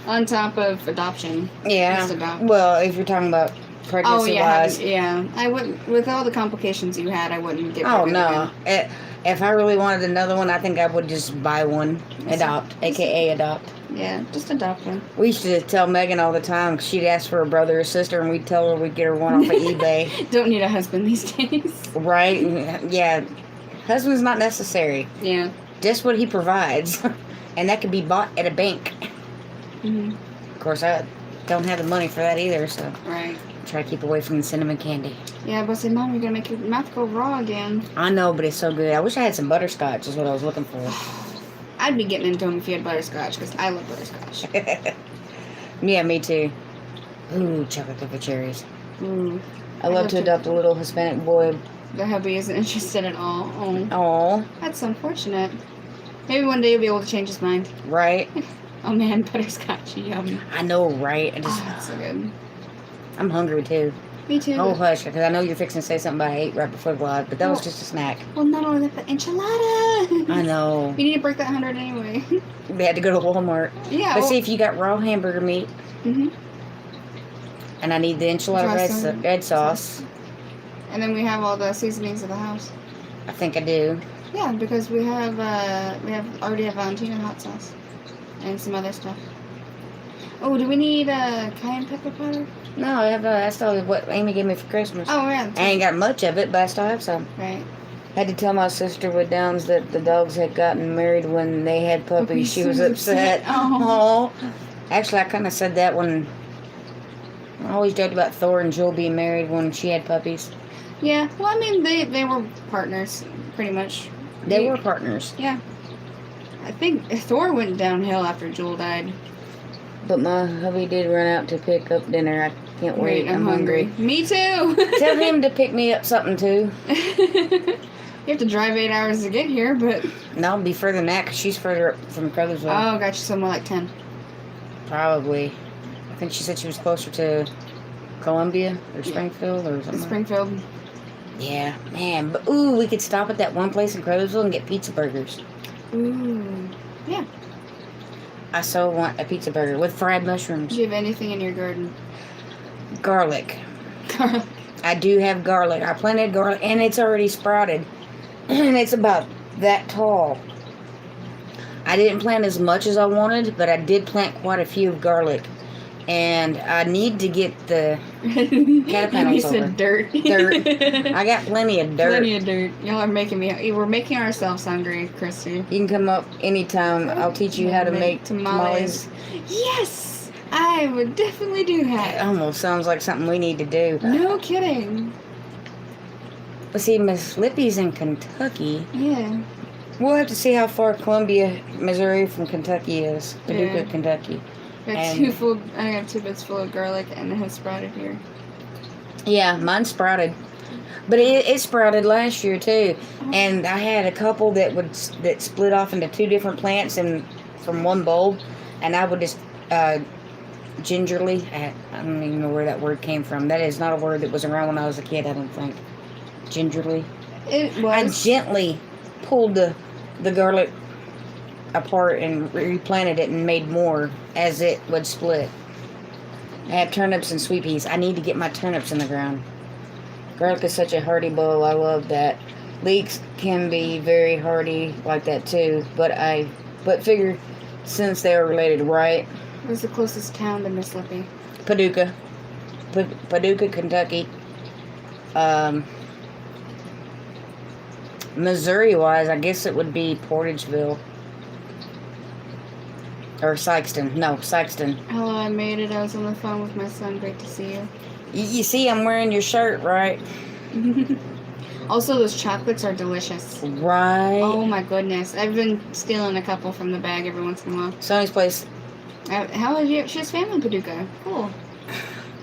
On top of adoption. Yeah. Just adopt. Well, if you're talking about pregnancy-wise. Yeah. I wouldn't... With all the complications you had, I wouldn't get Oh, pregnant no. again. If I really wanted another one, I think I would just buy one. Adopt. A.K.A. adopt. Yeah, just adopt one. We used to tell Megan all the time, 'cause she'd ask for a brother or sister, and we'd tell her we'd get her one off of eBay. Don't need a husband these days. Right? Yeah. Husband's not necessary. Yeah. Just what he provides. And that could be bought at a bank. Mm-hmm. Of course, I don't have the money for that either, so Right. try to keep away from the cinnamon candy. Yeah, but say, Mom, you're going to make your mouth go raw again. I know, but it's so good. I wish I had some butterscotch is what I was looking for. I'd be getting into them if you had butterscotch, because I love butterscotch. Yeah, me too. Ooh, chocolate covered cherries. Ooh. I love to adopt a little Hispanic boy. The hubby isn't interested at all. Oh. Aw, That's unfortunate. Maybe one day you'll be able to change his mind. right? Oh man, butterscotch, yum. I know, right? Oh, that's so good. I'm hungry too. Me too. Oh, hush, because I know you're fixing to say something about I ate right before the vlog, but that was just a snack. Well, not only that, but enchilada. I know. We need to break that 100 anyway. We had to go to Walmart. Yeah. But well, see, if you got raw hamburger meat, hmm and I need the enchilada red sauce. And then we have all the seasonings of the house. I think I do. Yeah, because we already have Valentina hot sauce and some other stuff. Oh, do we need cayenne pepper powder? No, I have. That's still what Amy gave me for Christmas. Oh yeah. I ain't got much of it, but I still have some. Right. Had to tell my sister with Downs that the dogs had gotten married when they had puppies. She was upset. Oh. Actually, I kind of said that when I always joked about Thor and Jewel being married when she had puppies. Yeah. Well, I mean, they were partners, pretty much. They were partners. Yeah. I think Thor went downhill after Jewel died. But my hubby did run out to pick up dinner. I can't wait. Right, I'm hungry. Me too. Tell him to pick me up something too. You have to drive 8 hours to get here, but... No, it'll be further than that because she's further up from Crothersville. Oh, got you somewhere like 10. Probably. I think she said she was closer to Columbia or Springfield or something. Springfield. Yeah, man. But, ooh, we could stop at that one place in Crothersville and get pizza burgers. Ooh. Yeah. I so want a pizza burger with fried mushrooms. Do you have anything in your garden? Garlic. Garlic. I do have garlic. I planted garlic, and it's already sprouted. And it's about that tall. I didn't plant as much as I wanted, but I did plant quite a few of garlic. And I need to get the caterpillars You said dirt. Dirt. I got plenty of dirt. Plenty of dirt. Y'all are making me... We're making ourselves hungry, Christy. You can come up anytime. I'll teach you how to make tamales. Yes! I would definitely do It that. almost sounds like something we need to do. No kidding. But see, Miss Lippy's in Kentucky. Yeah. We'll have to see how far Columbia, Missouri from Kentucky is. Paducah, Yeah. Kentucky. I have 2 bits full of garlic, and it has sprouted here. Yeah, mine sprouted. But it sprouted last year, too. And I had a couple that split off into 2 different plants and from one bulb. And I would just gingerly, I don't even know where that word came from. That is not a word that was around when I was a kid, I don't think. Gingerly. It I was. gently pulled the garlic apart and replanted it and made more as it would split. I have turnips and sweet peas. I need to get my turnips in the ground. Garlic is such a hardy bulb. I love that. Leeks can be very hardy like that too, but figure since they are related, right? Where's the closest town to Miss Lippy? Paducah, Kentucky. Missouri-wise, I guess it would be Portageville. Or Sikeston. No, Sikeston. Hello, I made it. I was on the phone with my son. Great to see you. You see I'm wearing your shirt, right? Also, those chocolates are delicious. Right. Oh my goodness. I've been stealing a couple from the bag every once in a while. Sonny's place. How is you? She has family in Paducah. Cool.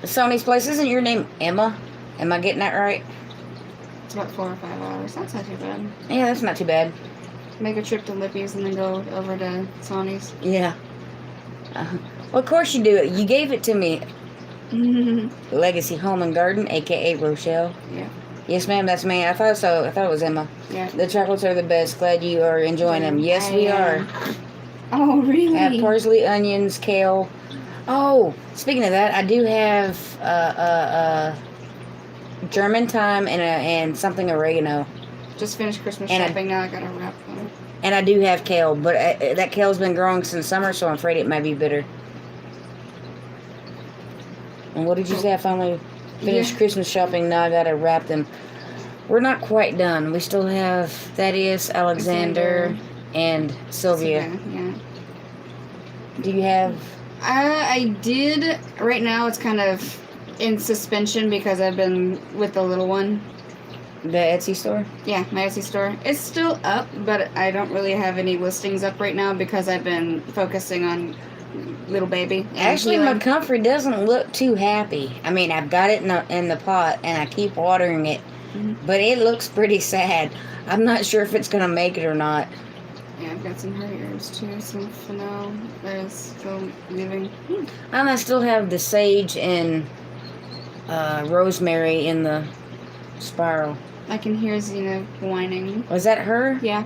Sonny's place. Isn't your name Emma? Am I getting that right? It's about 4 or 5 hours. That's not too bad. Yeah, that's not too bad. Make a trip to Lippy's and then go over to Sonny's. Yeah. Well, of course you do it. You gave it to me. Legacy Home and Garden, a.k.a. Rochelle. Yeah. Yes, ma'am, that's me. I thought so. I thought it was Emma. Yeah. The chocolates are the best. Glad you are enjoying them. Yes, we are. Oh, really? I have parsley, onions, kale. Oh, speaking of that, I do have German thyme and something oregano. Just finished Christmas And shopping. Now I gotta wrap them. And I do have kale, but that kale's been growing since summer, so I'm afraid it might be bitter. And what did you say? I finally finished Christmas shopping. Now I gotta wrap them. We're not quite done. We still have Thaddeus, Alexander, and Sylvia. Yeah. Do you have? I did. Right now, it's kind of in suspension because I've been with the little one. The Etsy store? Yeah, my Etsy store. It's still up, but I don't really have any listings up right now because I've been focusing on little baby. Actually, my comfrey doesn't look too happy. I mean, I've got it in the pot, and I keep watering it, but it looks pretty sad. I'm not sure if it's going to make it or not. Yeah, I've got some honey herbs too, some fennel that is still living. And I still have the sage and rosemary in the spiral. I can hear Xena whining. Was that her? Yeah.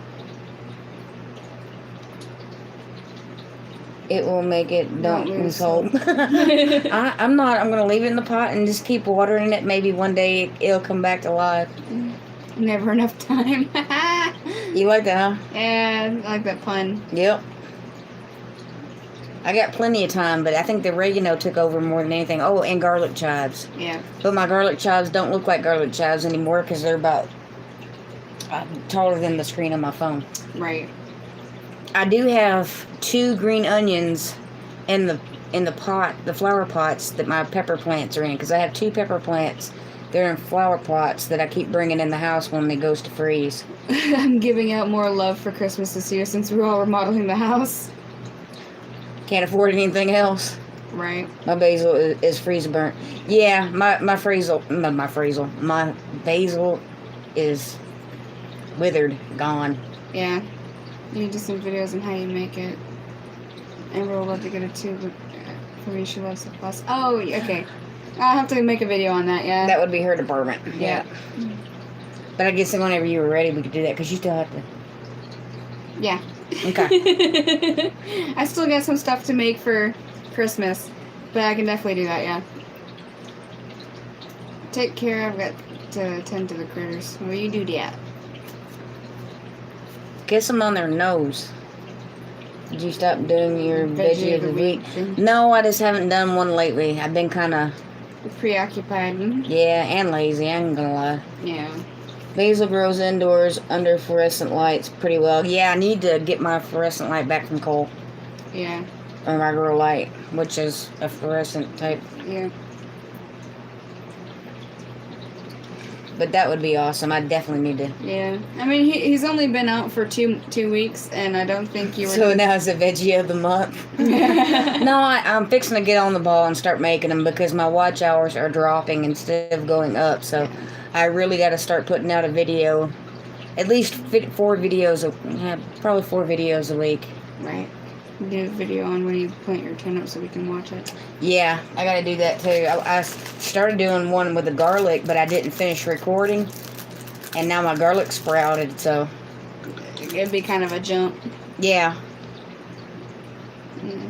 It will make it. Don't lose hope. I'm not. I'm going to leave it in the pot and just keep watering it. Maybe one day it'll come back to life. Never enough time. You like that, huh? Yeah, I like that pun. Yep. I got plenty of time, but I think the oregano took over more than anything. Oh, and garlic chives. Yeah. But my garlic chives don't look like garlic chives anymore because they're about taller than the screen on my phone. Right. I do have 2 green onions in the pot, the flower pots that my pepper plants are in, because I have 2 pepper plants. They're in flower pots that I keep bringing in the house when it goes to freeze. I'm giving out more love for Christmas this year since we're all remodeling the house. Can't afford anything else. Right. My basil is freeze burnt. Yeah, my basil is withered, gone. Yeah. You need to do some videos on how you make it. Amber would love to get it too, but for me, she loves the plus. Oh, okay. I'll have to make a video on that, yeah. That would be her department. Yeah. But I guess whenever you were ready, we could do that, because you still have to. Yeah. Okay. I still got some stuff to make for Christmas, but I can definitely do that, yeah. Take care. I've got to attend to the critters. Will you do that? Kiss them on their nose. Did you stop doing your veggie of the week? No, I just haven't done one lately. I've been kind of preoccupied. Yeah, and lazy. I ain't gonna lie. Yeah. Basil grows indoors under fluorescent lights pretty well. Yeah, I need to get my fluorescent light back from Cole. Yeah. Or my grow light, which is a fluorescent type. Yeah. But that would be awesome. I definitely need to. Yeah. I mean, he's only been out for two weeks, and I don't think you were... So now it's a veggie of the month. No, I'm fixing to get on the ball and start making them because my watch hours are dropping instead of going up. So I really got to start putting out a video. At least 4 videos, probably 4 videos a week. Right. Do a video on when you plant your turnip so we can watch it. Yeah, I gotta do that too. I started doing one with the garlic, but I didn't finish recording. And now my garlic sprouted, so. It'd be kind of a jump. Yeah. Yeah.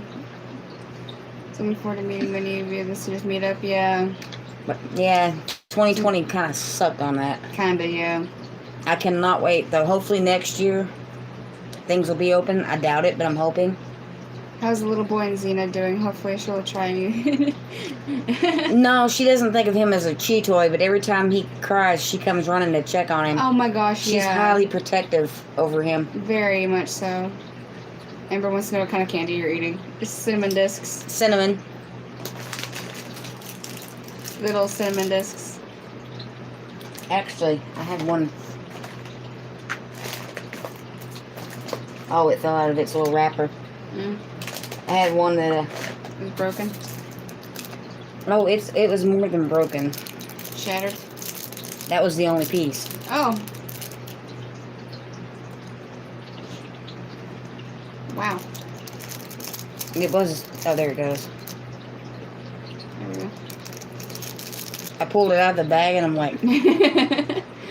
So looking forward to meeting many of you this year's meetup, yeah. But yeah, 2020 kind of sucked on that. Kinda, yeah. I cannot wait though. Hopefully next year things will be open. I doubt it, but I'm hoping. How's the little boy and Xena doing? Hopefully she'll try you. No, she doesn't think of him as a chew toy, but every time he cries, she comes running to check on him. Oh my gosh, She's highly protective over him. Very much so. Amber wants to know what kind of candy you're eating. It's cinnamon discs. Cinnamon. Little cinnamon discs. Actually, I had one. Oh, it fell out of its little wrapper. Mm. I had one that... It was broken? Oh, it was more than broken. Shattered? That was the only piece. Oh. Wow. It was... Oh, there it goes. There we go. I pulled it out of the bag and I'm like...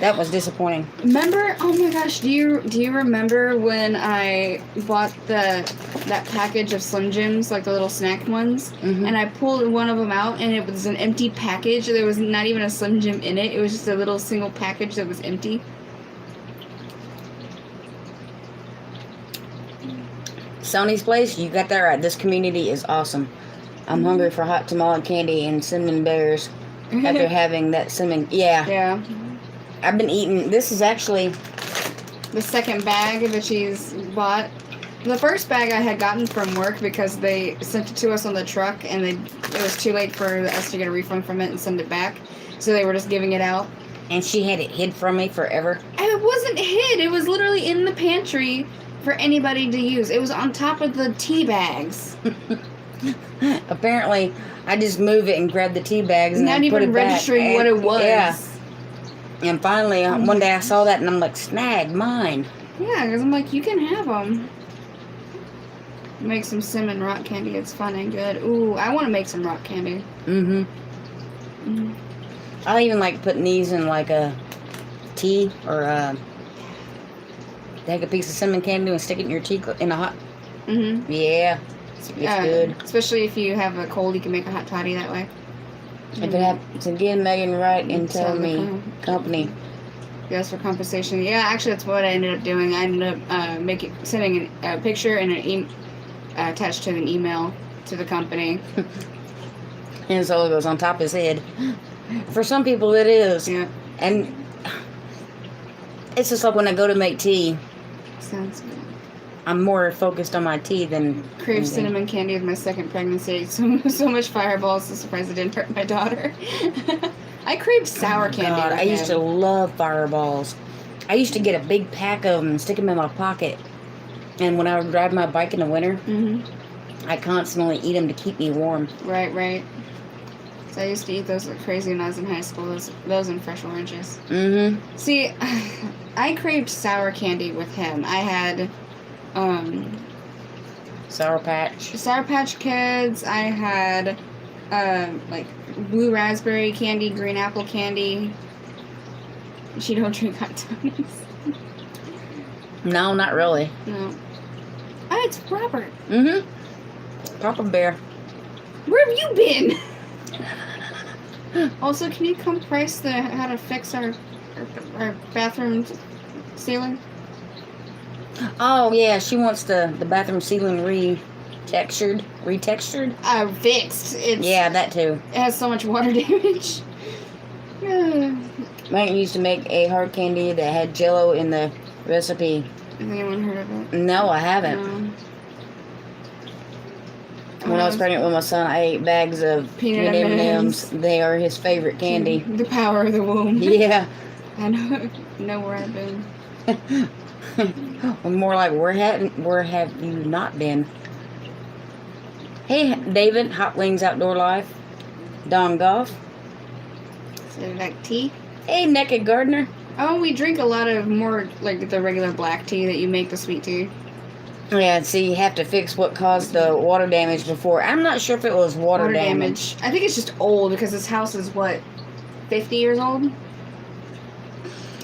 That was disappointing. Remember? Oh my gosh! Do you remember when I bought that package of Slim Jims, like the little snack ones, and I pulled one of them out, and it was an empty package. There was not even a Slim Jim in it. It was just a little single package that was empty. Sony's place, you got that right. This community is awesome. I'm hungry for hot tamale candy and cinnamon bears after having that cinnamon. Yeah. I've been eating. This is actually the second bag that she's bought. The first bag I had gotten from work because they sent it to us on the truck, and it was too late for us to get a refund from it and send it back. So they were just giving it out. And she had it hid from me forever. It wasn't hid. It was literally in the pantry for anybody to use. It was on top of the tea bags. Apparently, I just move it and grab the tea bags and not then even put it registering back. what it was. Yeah. And finally, one day I saw that and I'm like, snag, mine. Yeah, because I'm like, you can have them. Make some cinnamon rock candy. It's fun and good. Ooh, I want to make some rock candy. I even like putting these in like a tea or take a piece of cinnamon candy and stick it in your tea in a hot. Yeah, it's good. Especially if you have a cold, you can make a hot toddy that way. If it happens again, Megan, write and tell me company. Yes, for compensation. Yeah, actually, that's what I ended up doing. I ended up sending a picture and an attached to an email to the company. And so it goes on top of his head. For some people, it is. Yeah. And it's just like when I go to make tea. Sounds good. I'm more focused on my tea than Crave cinnamon candy with my second pregnancy. So much Fireballs. So surprised it didn't hurt my daughter. I craved sour candy. God, I used to love Fireballs. I used to get a big pack of them and stick them in my pocket. And when I would ride my bike in the winter, I constantly eat them to keep me warm. Right. So I used to eat those like crazy when I was in high school. Those and fresh oranges. See, I craved sour candy with him. I had Sour Patch Kids. I had like blue raspberry candy, green apple candy. She don't drink hot toddies. No, not really. No. Oh, it's Robert. Papa Bear. Where have you been? Also, can you come price how to fix our bathroom ceiling? Oh yeah, she wants the bathroom ceiling retextured. Fixed. Yeah, that too. It has so much water damage. Megan used to make a hard candy that had Jello in the recipe. Has anyone heard of it? No, I haven't. No. When I was pregnant with my son, I ate bags of peanut M&Ms. They are his favorite candy. The power of the womb. Yeah. I know where I've been. More like, where have you not been? Hey, David, Hot Wings Outdoor Life. Don Goff. So, like tea? Hey, Naked Gardener. Oh, we drink a lot of more, like, the regular black tea that you make, the sweet tea. Yeah, see, you have to fix what caused the water damage before. I'm not sure if it was water damage. I think it's just old, because this house is, 50 years old?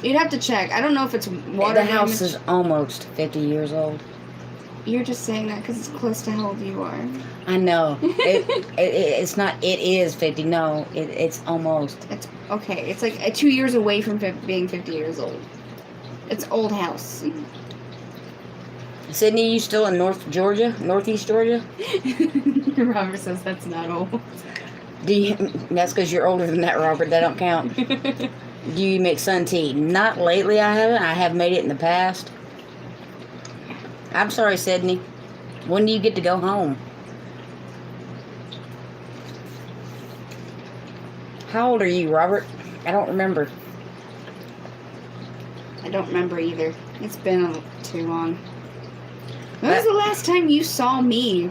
You'd have to check. I don't know if it's water damage. The house is almost 50 years old. You're just saying that because it's close to how old you are. I know. It's not, it is 50. No, it's almost. It's okay. It's like 2 years away from being 50 years old. It's old house. Sydney, you still in Northeast Georgia? Robert says that's not old. That's because you're older than that, Robert. That don't count. Do you make sun tea? Not lately, I haven't. I have made it in the past. I'm sorry, Sydney. When do you get to go home? How old are you, Robert? I don't remember. I don't remember either. It's been too long. When was the last time you saw me?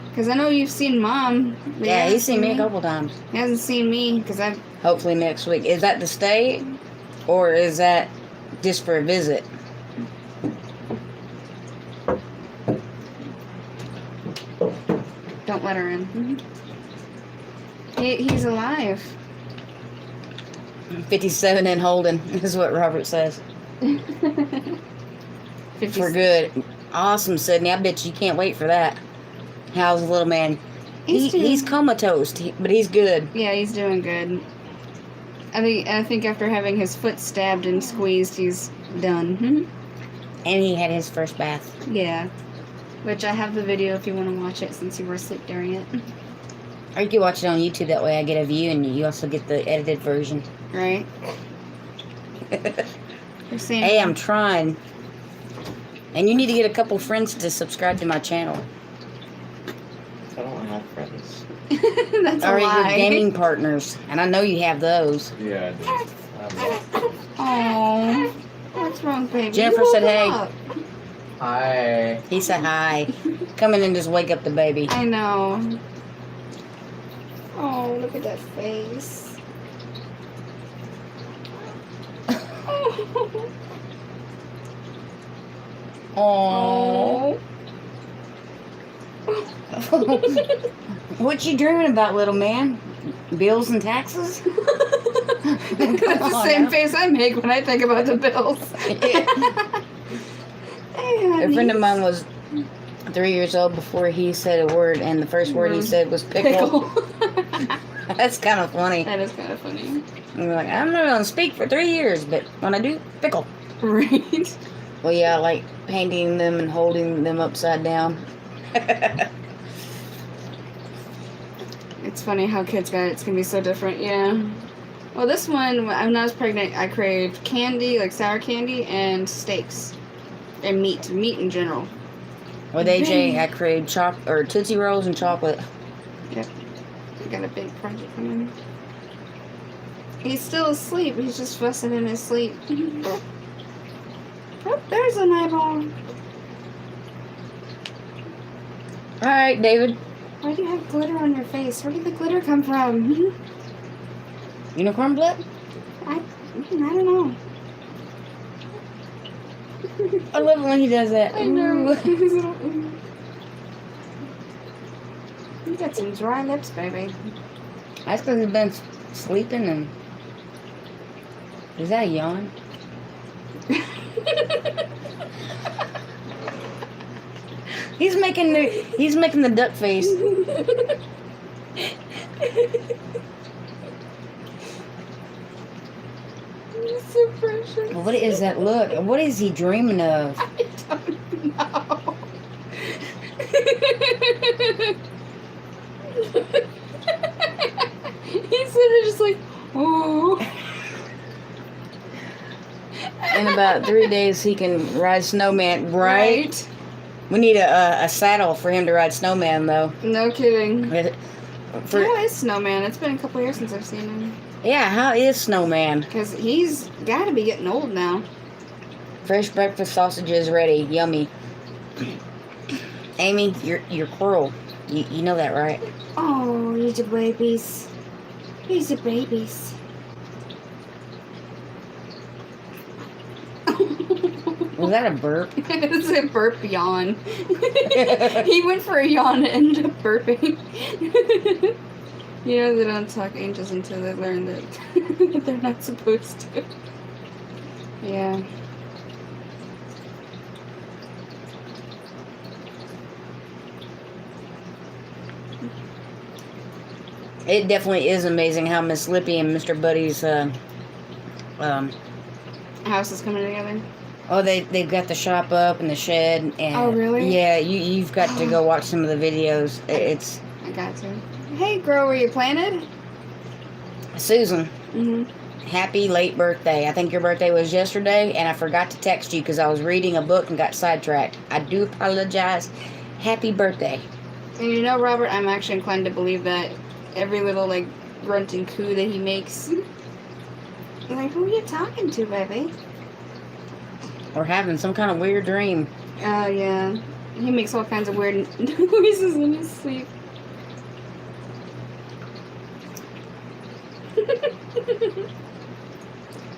Because I know you've seen Mom. Yeah, he's seen me a couple times. He hasn't seen me because I've... Hopefully next week. Is that to stay? Or is that just for a visit? Don't let her in. He's alive. 57 and holding is what Robert says. 50. For good. Awesome, Sydney. I bet you can't wait for that. How's the little man? He's comatose, but he's good. Yeah, he's doing good. I think after having his foot stabbed and squeezed, he's done. And he had his first bath. Yeah. Which I have the video if you want to watch it since you were asleep during it. Or you can watch it on YouTube. That way I get a view and you also get the edited version. Right. Hey, I'm trying. And you need to get a couple friends to subscribe to my channel. I don't have friends. That's a Or lie. your gaming partners. And I know you have those. Yeah, I do. Aww. What's wrong, baby? Jennifer You said woke hey. up. Hi. He said hi. Come in and just wake up the baby. I know. Oh, look at that face. Oh. What you dreaming about, little man? Bills and taxes? That's the same face I make when I think about the bills. Hey, A friend of honey. mine was 3 years old before he said a word, and the first word he said was pickle. That's kind of funny. That is kind of funny. And we're like, I'm not going to speak for 3 years, but when I do, pickle. Right. Well, yeah, I like painting them and holding them upside down. It's funny how kids got it. It's going to be so different. Yeah. Well, this one, when I was pregnant, I craved candy, like sour candy, and steaks. And meat in general. With AJ, I craved Tootsie Rolls and chocolate. Yep. I got a big project coming. He's still asleep. He's just fussing in his sleep. Oh, there's an eyeball. All right, David. Why do you have glitter on your face? Where did the glitter come from? Unicorn blood? I don't know. I love it when he does that. I know. Ooh. You got some dry lips, baby. That's because he's been sleeping and... Is that a yawn? He's making the duck face. You're so precious. What is that look? What is he dreaming of? I don't know. He's sort of just like, oh. In about 3 days, he can ride snowman. Right? We need a saddle for him to ride snowman, though. No kidding. For, How is Snowman? It's been a couple years since I've seen him. yeah, how is snowman? Because he's got to be getting old now. Fresh breakfast sausages ready. Yummy. Amy, you're Coral. You know that, right? Oh, you're the babies. You're the babies. Was that a burp? It's a burp yawn. He went for a yawn and ended up burping. You know they don't talk angels until they learn that they're not supposed to. Yeah. It definitely is amazing how Miss Lippy and Mr. Buddy's House is coming together. oh, they've got the shop up and the shed and Oh, really? yeah, you've got to go watch some of the videos. It's I got to. Hey, girl, were you planted? Susan. Mm-hmm. Happy late birthday. I think your birthday was yesterday, and I forgot to text you because I was reading a book and got sidetracked. I do apologize. Happy birthday. And you know, Robert, I'm actually inclined to believe that every little, like, grunt and coo that he makes. Like, who are you talking to, baby? Or having some kind of weird dream. Oh, yeah. He makes all kinds of weird noises in his sleep.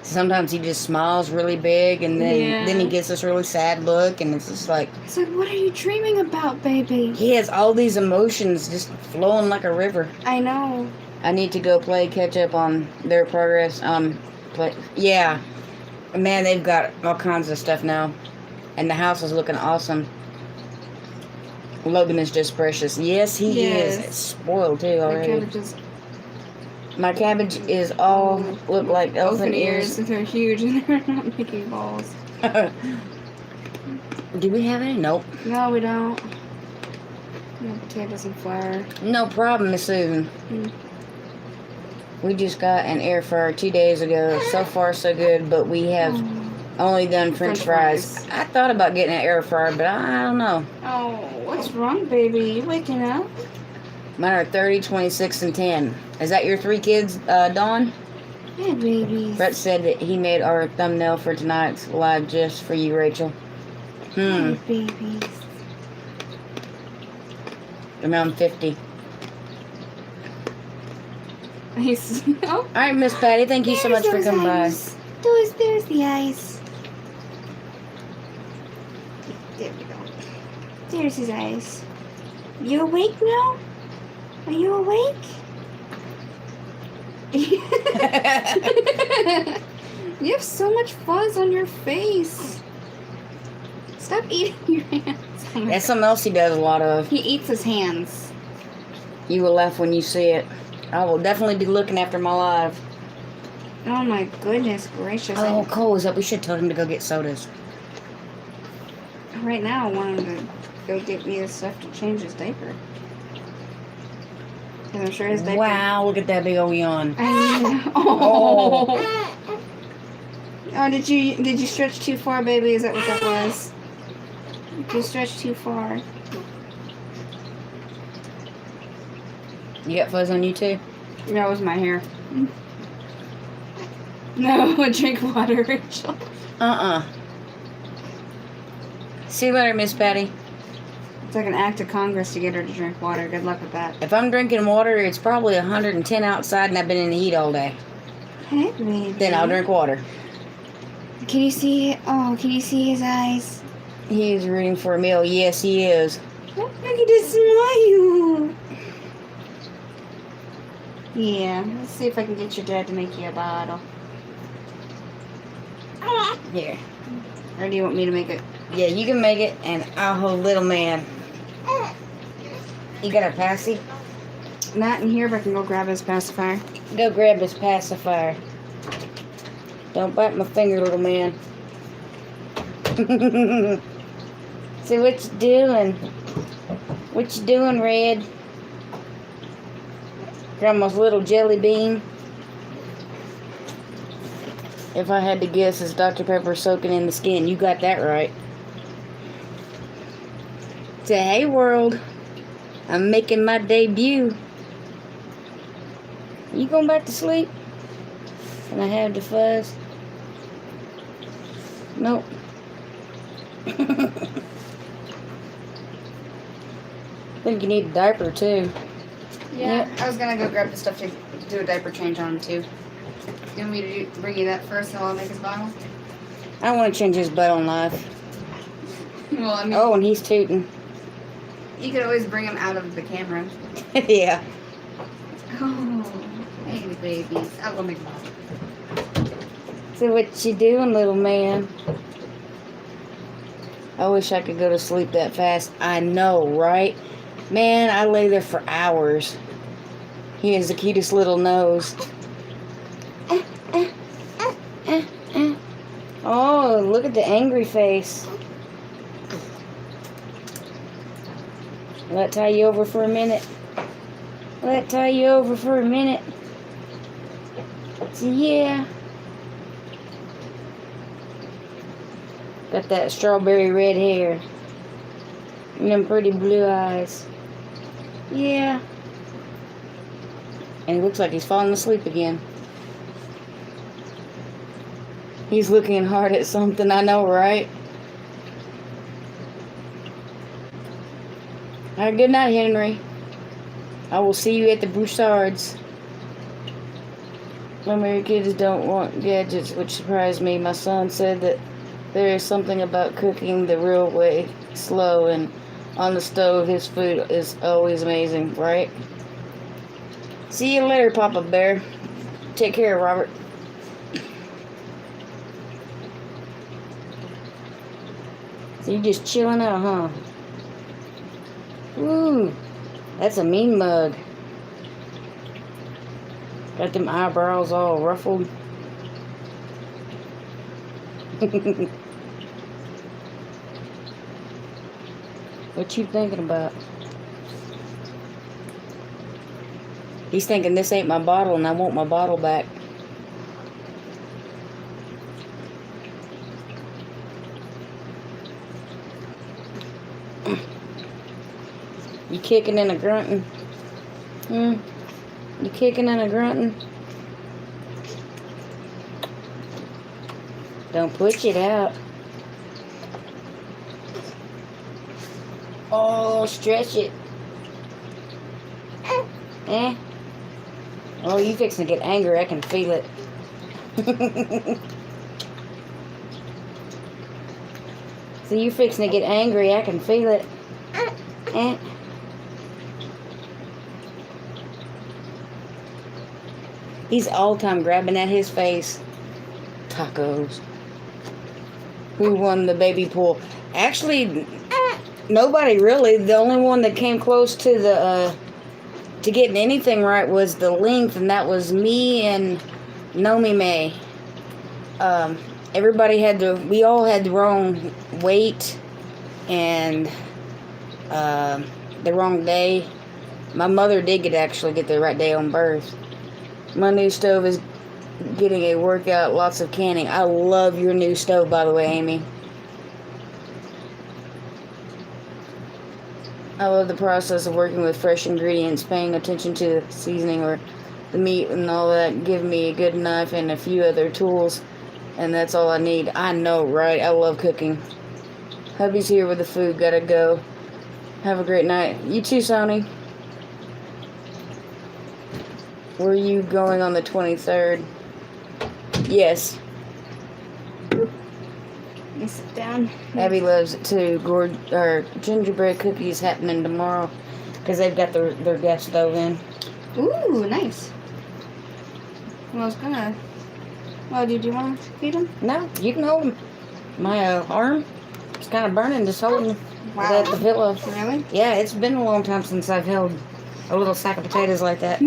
Sometimes he just smiles really big, and then he gets this really sad look, and it's just like... So what are you dreaming about, baby? He has all these emotions just flowing like a river. I know. I need to go play catch up on their progress. Yeah. Man, they've got all kinds of stuff now. And the house is looking awesome. Logan is just precious. Yes, he is. It's spoiled too already. My cabbage is all look like elephant ears. They're huge and they're not making balls. Do we have any? Nope. No, we don't. No potatoes and flour. No problem, Miss Susan. Mm. We just got an air fryer 2 days ago. So far, so good, but we have only done French fries. I thought about getting an air fryer, but I don't know. Oh, what's wrong, baby? You waking up? Mine are 30, 26, and 10. Is that your 3 kids, Dawn? Yeah, babies. Brett said that he made our thumbnail for tonight's live just for you, Rachel. Hey, babies. Around 50. Nice. Oh. All right, Miss Patty, thank you so much for coming by. There's the eyes. There we go. There's his eyes. You awake now? Are you awake? You have so much fuzz on your face. Stop eating your hands. That's something else he does a lot of. He eats his hands. You will laugh when you see it. I will definitely be looking after my life. Oh my goodness gracious. Oh, Cole is up. We should have told him to go get sodas. Right now I want him to go get me the stuff to change his diaper. Because I'm sure his diaper... Wow, look at that big old yawn. Oh. Oh, did you stretch too far, baby? Is that what that was? You stretched too far. You got fuzz on you too? That was my hair. No, drink water, Rachel. See you later, Miss Patty. It's like an act of Congress to get her to drink water. Good luck with that. If I'm drinking water, it's probably 110 outside and I've been in the heat all day. Hey, baby. Then I'll drink water. Can you see? Oh, can you see his eyes? He is rooting for a meal. Yes, he is. Oh, look at his smile. Yeah, let's see if I can get your dad to make you a bottle. Here. Or do you want me to make it? Yeah, you can make it, and I'll hold little man. You got a passy? Not in here, but I can go grab his pacifier. Go grab his pacifier. Don't bite my finger, little man. See what you doing? What you doing, Red? Grandma's little jelly bean. If I had to guess, it's Dr. Pepper soaking in the skin. You got that right. Say, hey world, I'm making my debut. You going back to sleep? Can I have the fuzz? Nope. Think you need a diaper too. Yeah, I was gonna go grab the stuff to do a diaper change on him too. You want me to bring you that first, and I'll make his bottle? I want to change his butt on life. Well, I mean, Oh, and he's tooting. you could always bring him out of the camera. Yeah. Oh, hey, babies. I'll go make a bottle. So what you doing, little man? I wish I could go to sleep that fast. I know, right? Man, I lay there for hours. He has the cutest little nose. Oh, look at the angry face. Let tie you over for a minute. Let tie you over for a minute. Yeah. Got that strawberry red hair. And them pretty blue eyes. Yeah. And he looks like he's falling asleep again. He's looking hard at something, I know, right? All right, good night, Henry. I will see you at the Broussards. My kids don't want gadgets, which surprised me. My son said that there is something about cooking the real way, slow, and on the stove. His food is always amazing, right? See you later, Papa Bear. Take care, Robert. So you're just chilling out, huh? Ooh, that's a mean mug. Got them eyebrows all ruffled. What you thinking about? He's thinking this ain't my bottle and I want my bottle back. You kicking and a grunting? You kicking and a grunting? Don't push it out. Oh, stretch it. Eh? Oh, you fixing to get angry. I can feel it. So you fixing to get angry. I can feel it. Eh? He's all time grabbing at his face. Tacos. Who won the baby pool? Actually, nobody really. The only one that came close to the to getting anything right was the length, and that was me and Nomi May. Everybody had we all had the wrong weight and the wrong day. My mother did actually get the right day on birth. My new stove is getting a workout, lots of canning. I love your new stove, by the way, Amy. I love the process of working with fresh ingredients, paying attention to the seasoning or the meat and all that. Give me a good knife and a few other tools, and that's all I need. I know, right? I love cooking. Hubby's here with the food. Gotta go. Have a great night. You too, Sonny. Were you going on the 23rd? Yes. You sit down. Abby loves it too. Gingerbread cookies happening tomorrow because they've got their gas stove in. Ooh, nice. Well, I was gonna. Well, did you want to feed him? No, you can hold them. My arm is kind of burning just holding Wow. the pillow. Really? Yeah, it's been a long time since I've held a little sack of potatoes like that.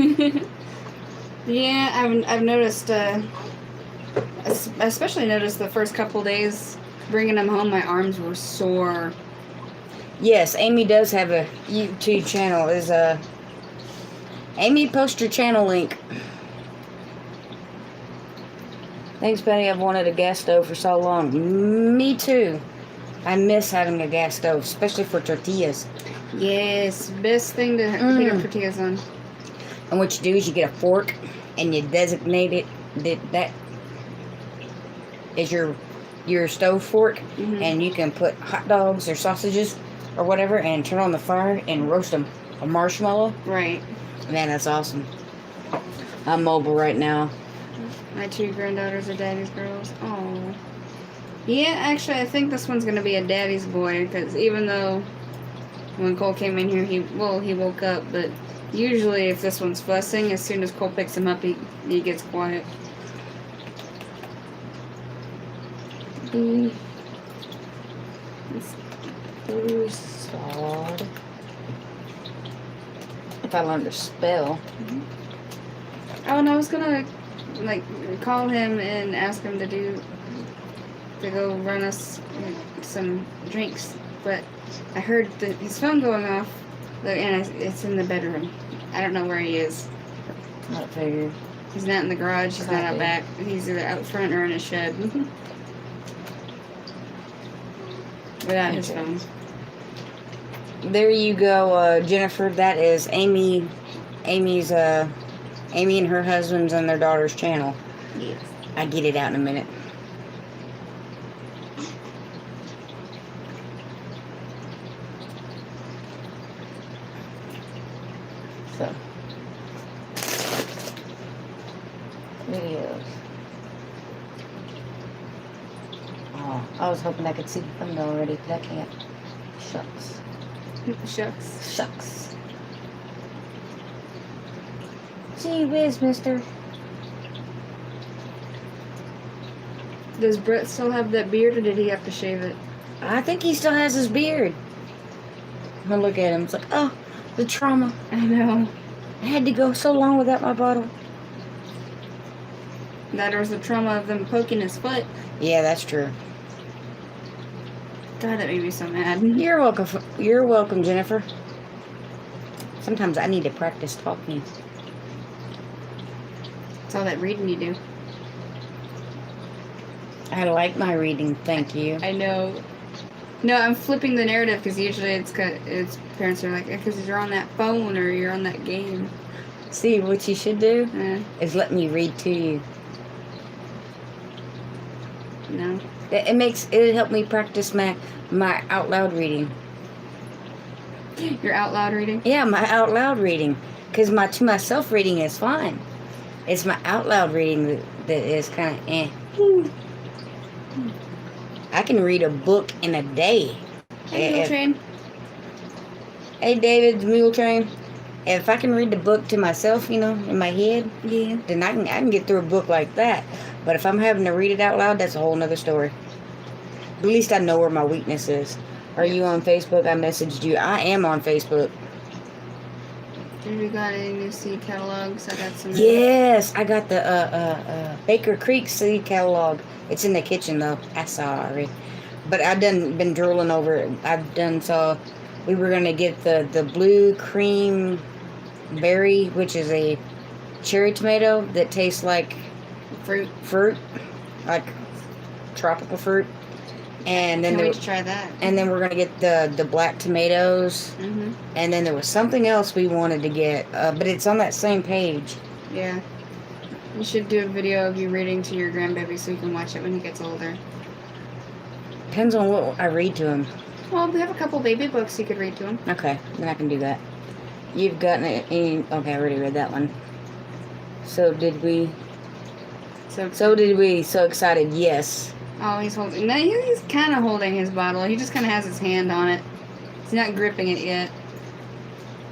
Yeah, I've noticed. Especially noticed the first couple days bringing them home. My arms were sore. Yes, Amy does have a YouTube channel. Amy, post your channel link. Thanks, Betty. I've wanted a gas stove for so long. Me too. I miss having a gas stove, especially for tortillas. Yes, best thing to heat up tortillas on. And what you do is you get a fork and you designate it that is your stove fork, and you can put hot dogs or sausages or whatever and turn on the fire and roast them. A marshmallow. Right. Man, that's awesome. I'm mobile right now. My two granddaughters are daddy's girls. Oh. Yeah, actually, I think this one's gonna be a daddy's boy, because even though when Cole came in here, he woke up, but usually if this one's fussing, as soon as Cole picks him up, he gets quiet. Sod. If I learned to spell. Oh, and I was gonna call him and ask him to go run us some drinks, but I heard his phone going off, and it's in the bedroom. I don't know where he is. I figured. He's not in the garage. He's not out back. He's either out front or in a shed. Without his phone. There you go, Jennifer. That is Amy and her husband's and their daughter's channel. Yes. I get it out in a minute. So, videos. Oh, I was hoping I could see the thumbnail already, but I can't. Shucks. Shucks. Shucks. Gee whiz, mister. Does Brett still have that beard, or did he have to shave it? I think he still has his beard. I look at him. It's like, oh, the trauma. I know. I had to go so long without my bottle. That was the trauma of them poking his foot. Yeah, that's true. God, that made me so mad. You're welcome. You're welcome, Jennifer. Sometimes I need to practice talking. It's all that reading you do. I like my reading, thank you. I know. No, I'm flipping the narrative because usually it's parents are like, because you're on that phone or you're on that game. See, what you should do Eh, is let me read to you. no. It help me practice my out loud reading. You're out loud reading? Yeah, my out loud reading, because my to myself reading is fine. It's my out loud reading that is kind of eh. I can read a book in a day. Hey, Mule Train. Hey, David, the Mule Train. If I can read the book to myself, in my head, Yeah. then I can get through a book like that. But if I'm having to read it out loud, that's a whole nother story. At least I know where my weakness is. Are you on Facebook? I messaged you. I am on Facebook. Have you got any new seed catalogs? I got some. Yes, I got the Baker Creek seed catalog. It's in the kitchen though. I saw it already. But I've been drooling over it. So we were gonna get the blue cream berry, which is a cherry tomato that tastes like fruit, like tropical fruit. And then Can't wait to try that. and then we're gonna get the black tomatoes. Mm-hmm. And then there was something else we wanted to get, but it's on that same page. Yeah. You should do a video of you reading to your grandbaby so you can watch it when he gets older. Depends on what I read to him. Well, we have a couple baby books you could read to him. Okay, then I can do that. You've gotten any? Okay, I already read that one. So did we? So did we? So excited? Yes. Oh, he's holding. No, he's kind of holding his bottle. He just kind of has his hand on it. He's not gripping it yet.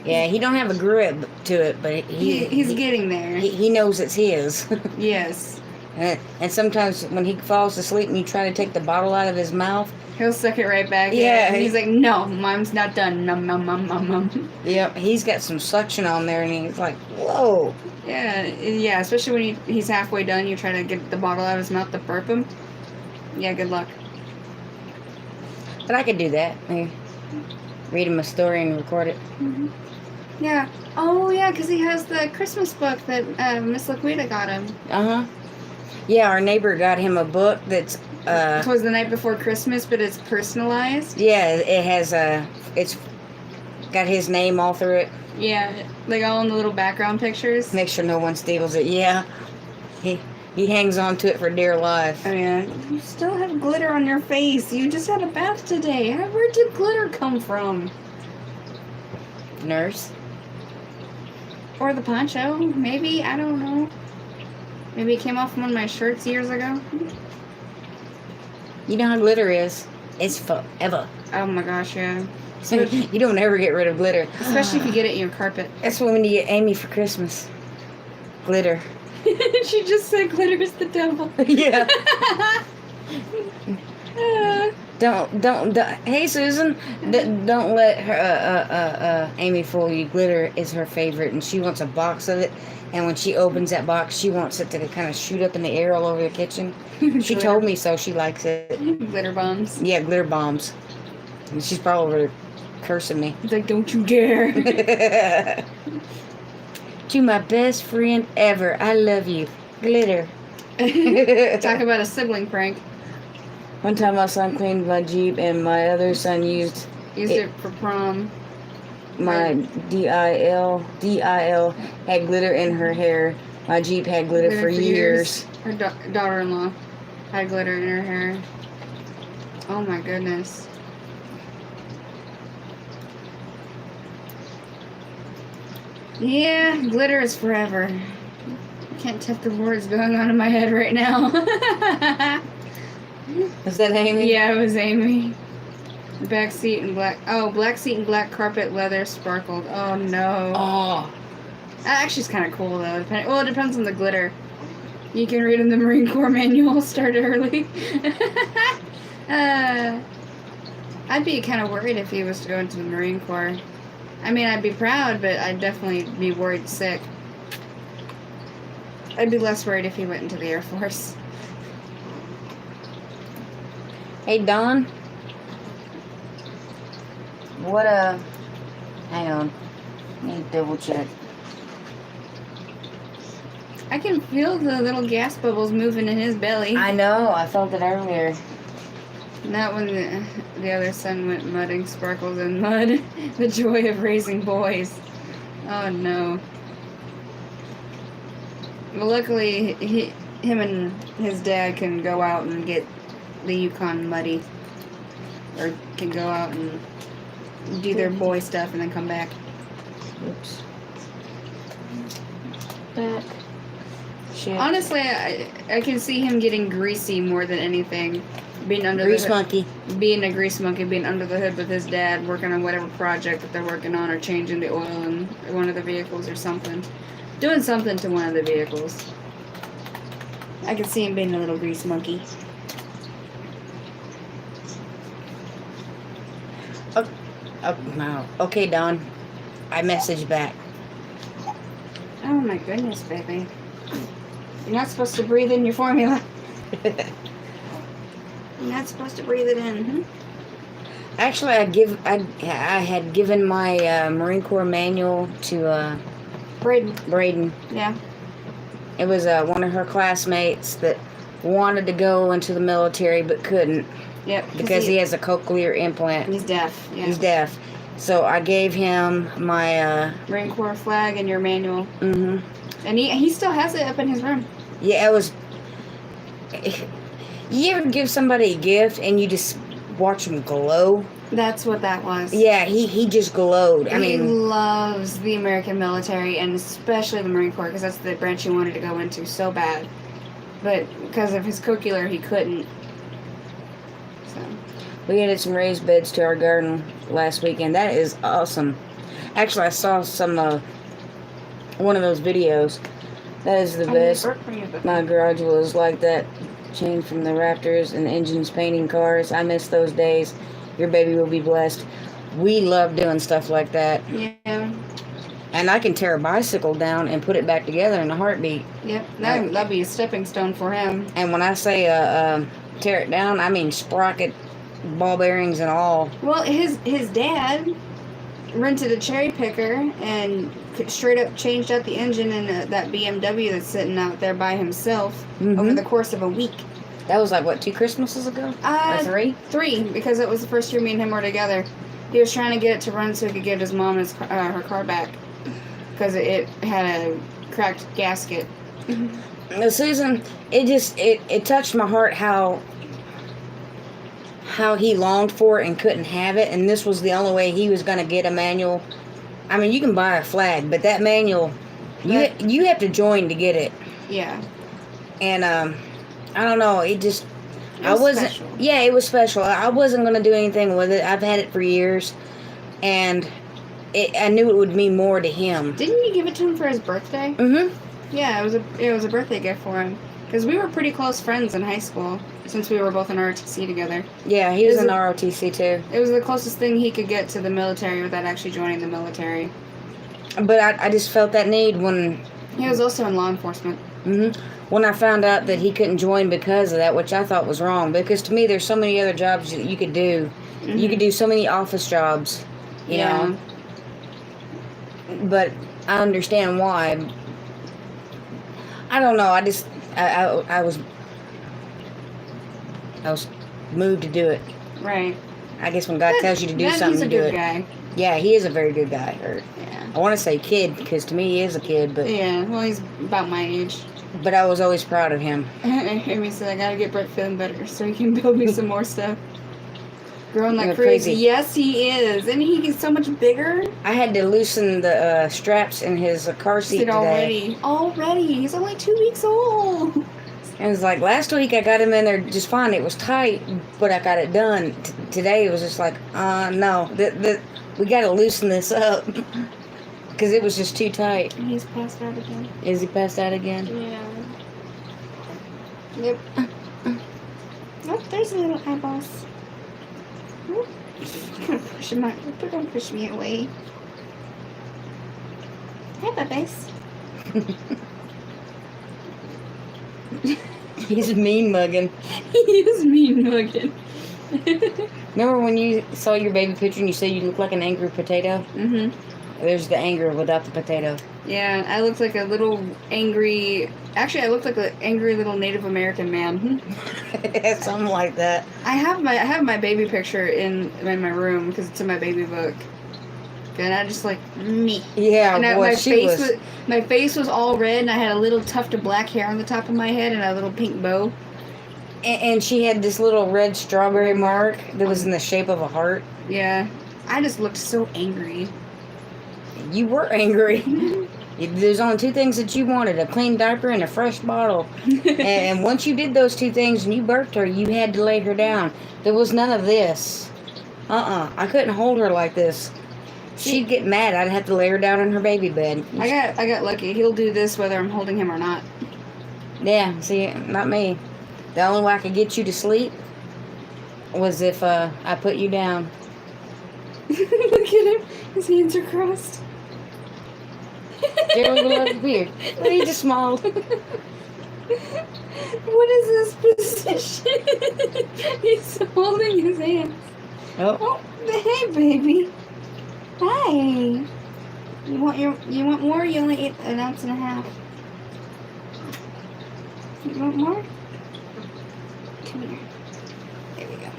Yeah, he don't have a grip to it, but He's getting there. he knows it's his. Yes. And sometimes when he falls asleep and you try to take the bottle out of his mouth, He'll suck it right back. Yeah, in. And he's like, no, mom's not done. Num, num, num, num, num. yep, he's got some suction on there, and he's like, whoa. Yeah, especially when he's halfway done, you try to get the bottle out of his mouth to burp him. Yeah, good luck. But I could do that. Read him a story and record it. Mm-hmm. Yeah. Oh, yeah, because he has the Christmas book that Miss Laquita got him. Uh-huh. Yeah, our neighbor got him a book that's It was the night before Christmas, but it's personalized. yeah, it has it's got his name all through it. Yeah, like all in the little background pictures. Make sure no one steals it. Yeah. He hangs on to it for dear life. Oh yeah. You still have glitter on your face. You just had a bath today. Where did glitter come from? Nurse. Or the poncho? Maybe, I don't know. Maybe it came off one of my shirts years ago. You know how glitter is. It's forever. Oh my gosh, yeah. You don't ever get rid of glitter. Especially if you get it in your carpet. That's what we need to get Amy for Christmas. Glitter. She just said glitter is the devil. Yeah. Don't. Hey, Susan. Don't let her Amy fool you. Glitter is her favorite, and she wants a box of it. And when she opens that box, she wants it to kind of shoot up in the air all over the kitchen. She told me so. She likes it. Glitter bombs. Yeah, glitter bombs. And she's probably cursing me. It's like, don't you dare. To my best friend ever, I love you. Glitter. Talk about a sibling prank. One time my son cleaned my Jeep and my other son used it for prom. my DIL had glitter in her hair. My Jeep had glitter for years. Her daughter-in-law had glitter in her hair. Oh my goodness. Yeah, glitter is forever. Can't tell the words going on in my head right now. Is that Amy? Yeah, it was Amy. Back seat and black. Oh, black seat and black carpet leather sparkled. Oh no. Oh. That actually is kind of cool though. Well, it depends on the glitter. You can read in the Marine Corps manual. Start early. I'd be kind of worried if he was to go into the Marine Corps. I mean, I'd be proud, but I'd definitely be worried sick. I'd be less worried if he went into the Air Force. Hey, Don. What, hang on. I need to double check. I can feel the little gas bubbles moving in his belly. I know, I felt it earlier. Not when the other son went mudding sparkles in mud. The joy of raising boys. Oh no. Well, luckily, him and his dad can go out and get the Yukon muddy. Or can go out and do their boy stuff and then come back. Oops. Back. Shit. Honestly, I can see him getting greasy more than anything. Being under Grease the monkey. Being a grease monkey, being under the hood with his dad, working on whatever project that they're working on, or changing the oil in one of the vehicles or something. Doing something to one of the vehicles. I can see him being a little grease monkey. Oh, no. Okay, Don. I messaged back. Oh my goodness, baby. You're not supposed to breathe in your formula. You're not supposed to breathe it in. Hmm? Actually, I had given my Marine Corps manual to Braden. Yeah. It was one of her classmates that wanted to go into the military but couldn't. Yep. Because he has a cochlear implant. He's deaf. Yeah. He's deaf. So I gave him my Marine Corps flag and your manual. Mm-hmm. And he still has it up in his room. Yeah, it was. You ever give somebody a gift and you just watch them glow? That's what that was. Yeah, he just glowed. I He mean, loves the American military, and especially the Marine Corps, because that's the branch he wanted to go into so bad. But because of his cochlear, he couldn't. So. we added some raised beds to our garden last weekend. That is awesome. Actually, I saw some one of those videos. That is the best. My garage was like that. Chain from the Raptors and engines painting cars. I miss those days. Your baby will be blessed. We love doing stuff like that. Yeah. And I can tear a bicycle down and put it back together in a heartbeat. Yep. That'd be a stepping stone for him. And when I say tear it down, I mean sprocket, ball bearings, and all. Well, his dad rented a cherry picker and straight up changed out the engine in that BMW that's sitting out there by himself over the course of a week. That was like, what, 2 Christmases ago? Or 3? 3, because it was the first year me and him were together. He was trying to get it to run so he could give his mom her car back. Because it had a cracked gasket. Susan, it touched my heart how he longed for it and couldn't have it, and this was the only way he was going to get a manual. I mean, you can buy a flag, but that manual, you have to join to get it. Yeah. And I don't know, it wasn't special. Yeah, it was special. I wasn't going to do anything with it. I've had it for years, and I knew it would mean more to him. Didn't you give it to him for his birthday? Mm-hmm. Yeah, it was a birthday gift for him. Because we were pretty close friends in high school, since we were both in ROTC together. Yeah, he was in ROTC too. It was the closest thing he could get to the military without actually joining the military. But I just felt that need when... He was also in law enforcement. Mm-hmm. When I found out that he couldn't join because of that, which I thought was wrong. Because to me, there's so many other jobs that you could do. Mm-hmm. You could do so many office jobs, you know. But I understand why. I don't know. I was moved to do it. Right. I guess when God tells you to do something, do it. He's a good guy. Yeah, he is a very good guy. Yeah. I want to say kid, because to me he is a kid, but... Yeah, well, he's about my age. But I was always proud of him. Amy said, I gotta get Brett feeling better so he can build me some more stuff. Growing like You're crazy. crazy. Yes, he is. And he gets so much bigger. I had to loosen the straps in his car seat today. Already. He's only 2 weeks old. And it was like, last week I got him in there just fine. It was tight, but I got it done. Today it was just like, no. We got to loosen this up. Because because it was just too tight. And he's passed out again. Is he passed out again? Yeah. Yep. Oh, there's a little eyeballs. Oop. Push him out. Don't push me away. Hi, bubbies. He's mean mugging. He is mean mugging. Remember when you saw your baby picture and you said you looked like an angry potato? Mm-hmm. There's the anger without the potato. Yeah, I looked like a little angry... Actually, I looked like an angry little Native American man. Something like that. I have my baby picture in my room because it's in my baby book. And I just like me. Yeah, and boy, my face was all red, and I had a little tuft of black hair on the top of my head and a little pink bow. And she had this little red strawberry mark that was in the shape of a heart. Yeah, I just looked so angry. You were angry. There's only two things that you wanted: a clean diaper and a fresh bottle. And once you did those two things and you birthed her, you had to lay her down. There was none of this. I couldn't hold her like this. She'd get mad. I'd have to lay her down in her baby bed. I got lucky. He'll do this whether I'm holding him or not. Yeah, see, not me. The only way I could get you to sleep was if I put you down. Look at him. His hands are crossed. Gerald will love beard. But he just smiled. What is this position? He's holding his hands. Oh. Hey, baby. Hi. You want more? You only ate an ounce and a half. You want more? Come here. There we go.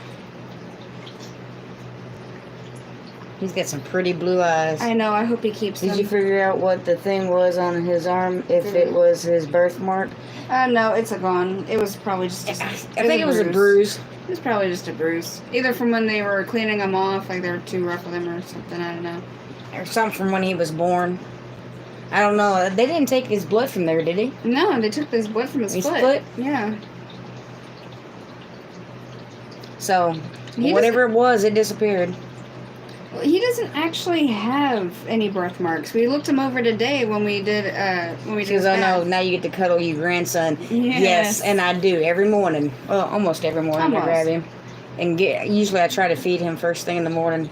He's got some pretty blue eyes. I know. I hope he keeps them. Did you figure out what the thing was on his arm? If it was his birthmark? No, it's gone. It was probably just. I think it was a bruise. It was probably just a bruise. Either from when they were cleaning him off, like they were too rough with him or something. I don't know. Or something from when he was born. I don't know. They didn't take his blood from there, did he? No, they took this blood from his foot. Yeah. So, whatever it was, it disappeared. He doesn't actually have any birthmarks. We looked him over today when we did Because I know now you get to cuddle your grandson. Yes, and I do every morning. Well, almost every morning. I grab him and usually I try to feed him first thing in the morning.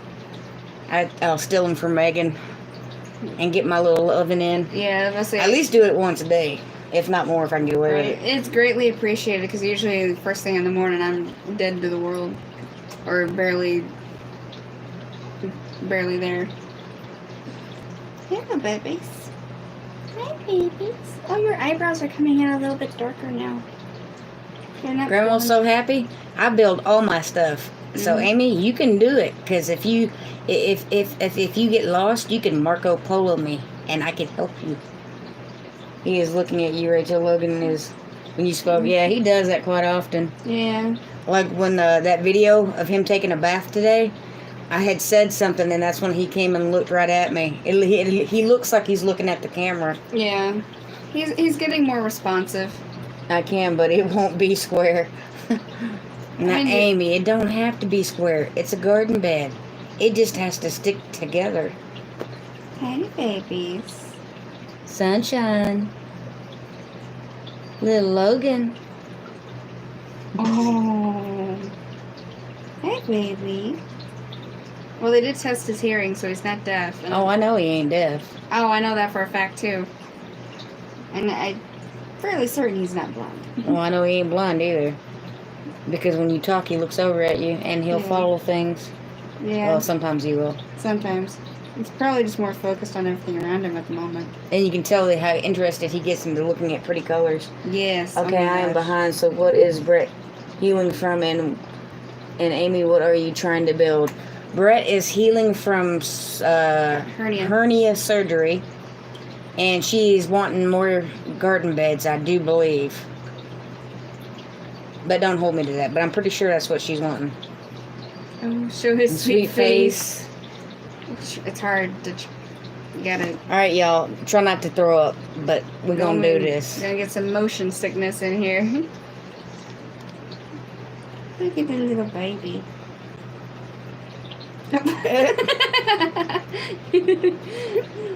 I'll steal him from Megan and get my little loving in. Yeah, that's at least do it once a day, if not more, if I can get away with it. It's greatly appreciated because usually the first thing in the morning I'm dead to the world, or barely there. Hello, babies. Hi, babies. Oh, your eyebrows are coming in a little bit darker now. Grandma's so happy. I build all my stuff. So Amy, you can do it, because if you get lost, you can Marco Polo me, and I can help you. He is looking at you, Rachel. Logan is when you spoke. Yeah, he does that quite often. Yeah. Like when that video of him taking a bath today, I had said something, and that's when he came and looked right at me. He looks like he's looking at the camera. Yeah, he's getting more responsive. I can, but it won't be square. Now, Amy, it don't have to be square. It's a garden bed. It just has to stick together. Hey, babies. Sunshine. Little Logan. Oh. Hey, baby. Well, they did test his hearing, so he's not deaf. Oh, I know he ain't deaf. Oh, I know that for a fact, too. And I'm fairly certain he's not blind. Oh, I know he ain't blind either. Because when you talk, he looks over at you, and he'll follow things. Yeah. Well, sometimes he will. Sometimes. He's probably just more focused on everything around him at the moment. And you can tell how interested he gets into looking at pretty colors. Yes. Okay, I am behind. So what is Brett healing from, and Amy, what are you trying to build? Brett is healing from hernia surgery, and she's wanting more garden beds, I do believe. But don't hold me to that. But I'm pretty sure that's what she's wanting. Oh, show his sweet face. It's hard to. You gotta. All right, y'all. Try not to throw up, but we're gonna do this. Gonna get some motion sickness in here. Look at the little baby.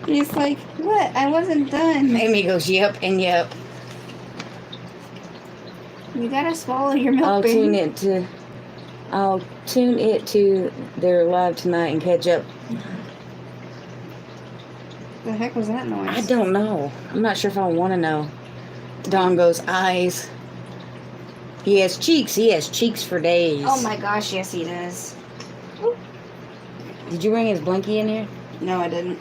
He's like, what? I wasn't done. Amy goes, yep and yep. You gotta swallow your milk. I'll baby. tune it to their live tonight and catch up. The heck was that noise? I don't know. I'm not sure if I want to know. Dawn goes, eyes. He has cheeks. He has cheeks for days. Oh my gosh, yes he does. Did you bring his blankie in here? No, I didn't.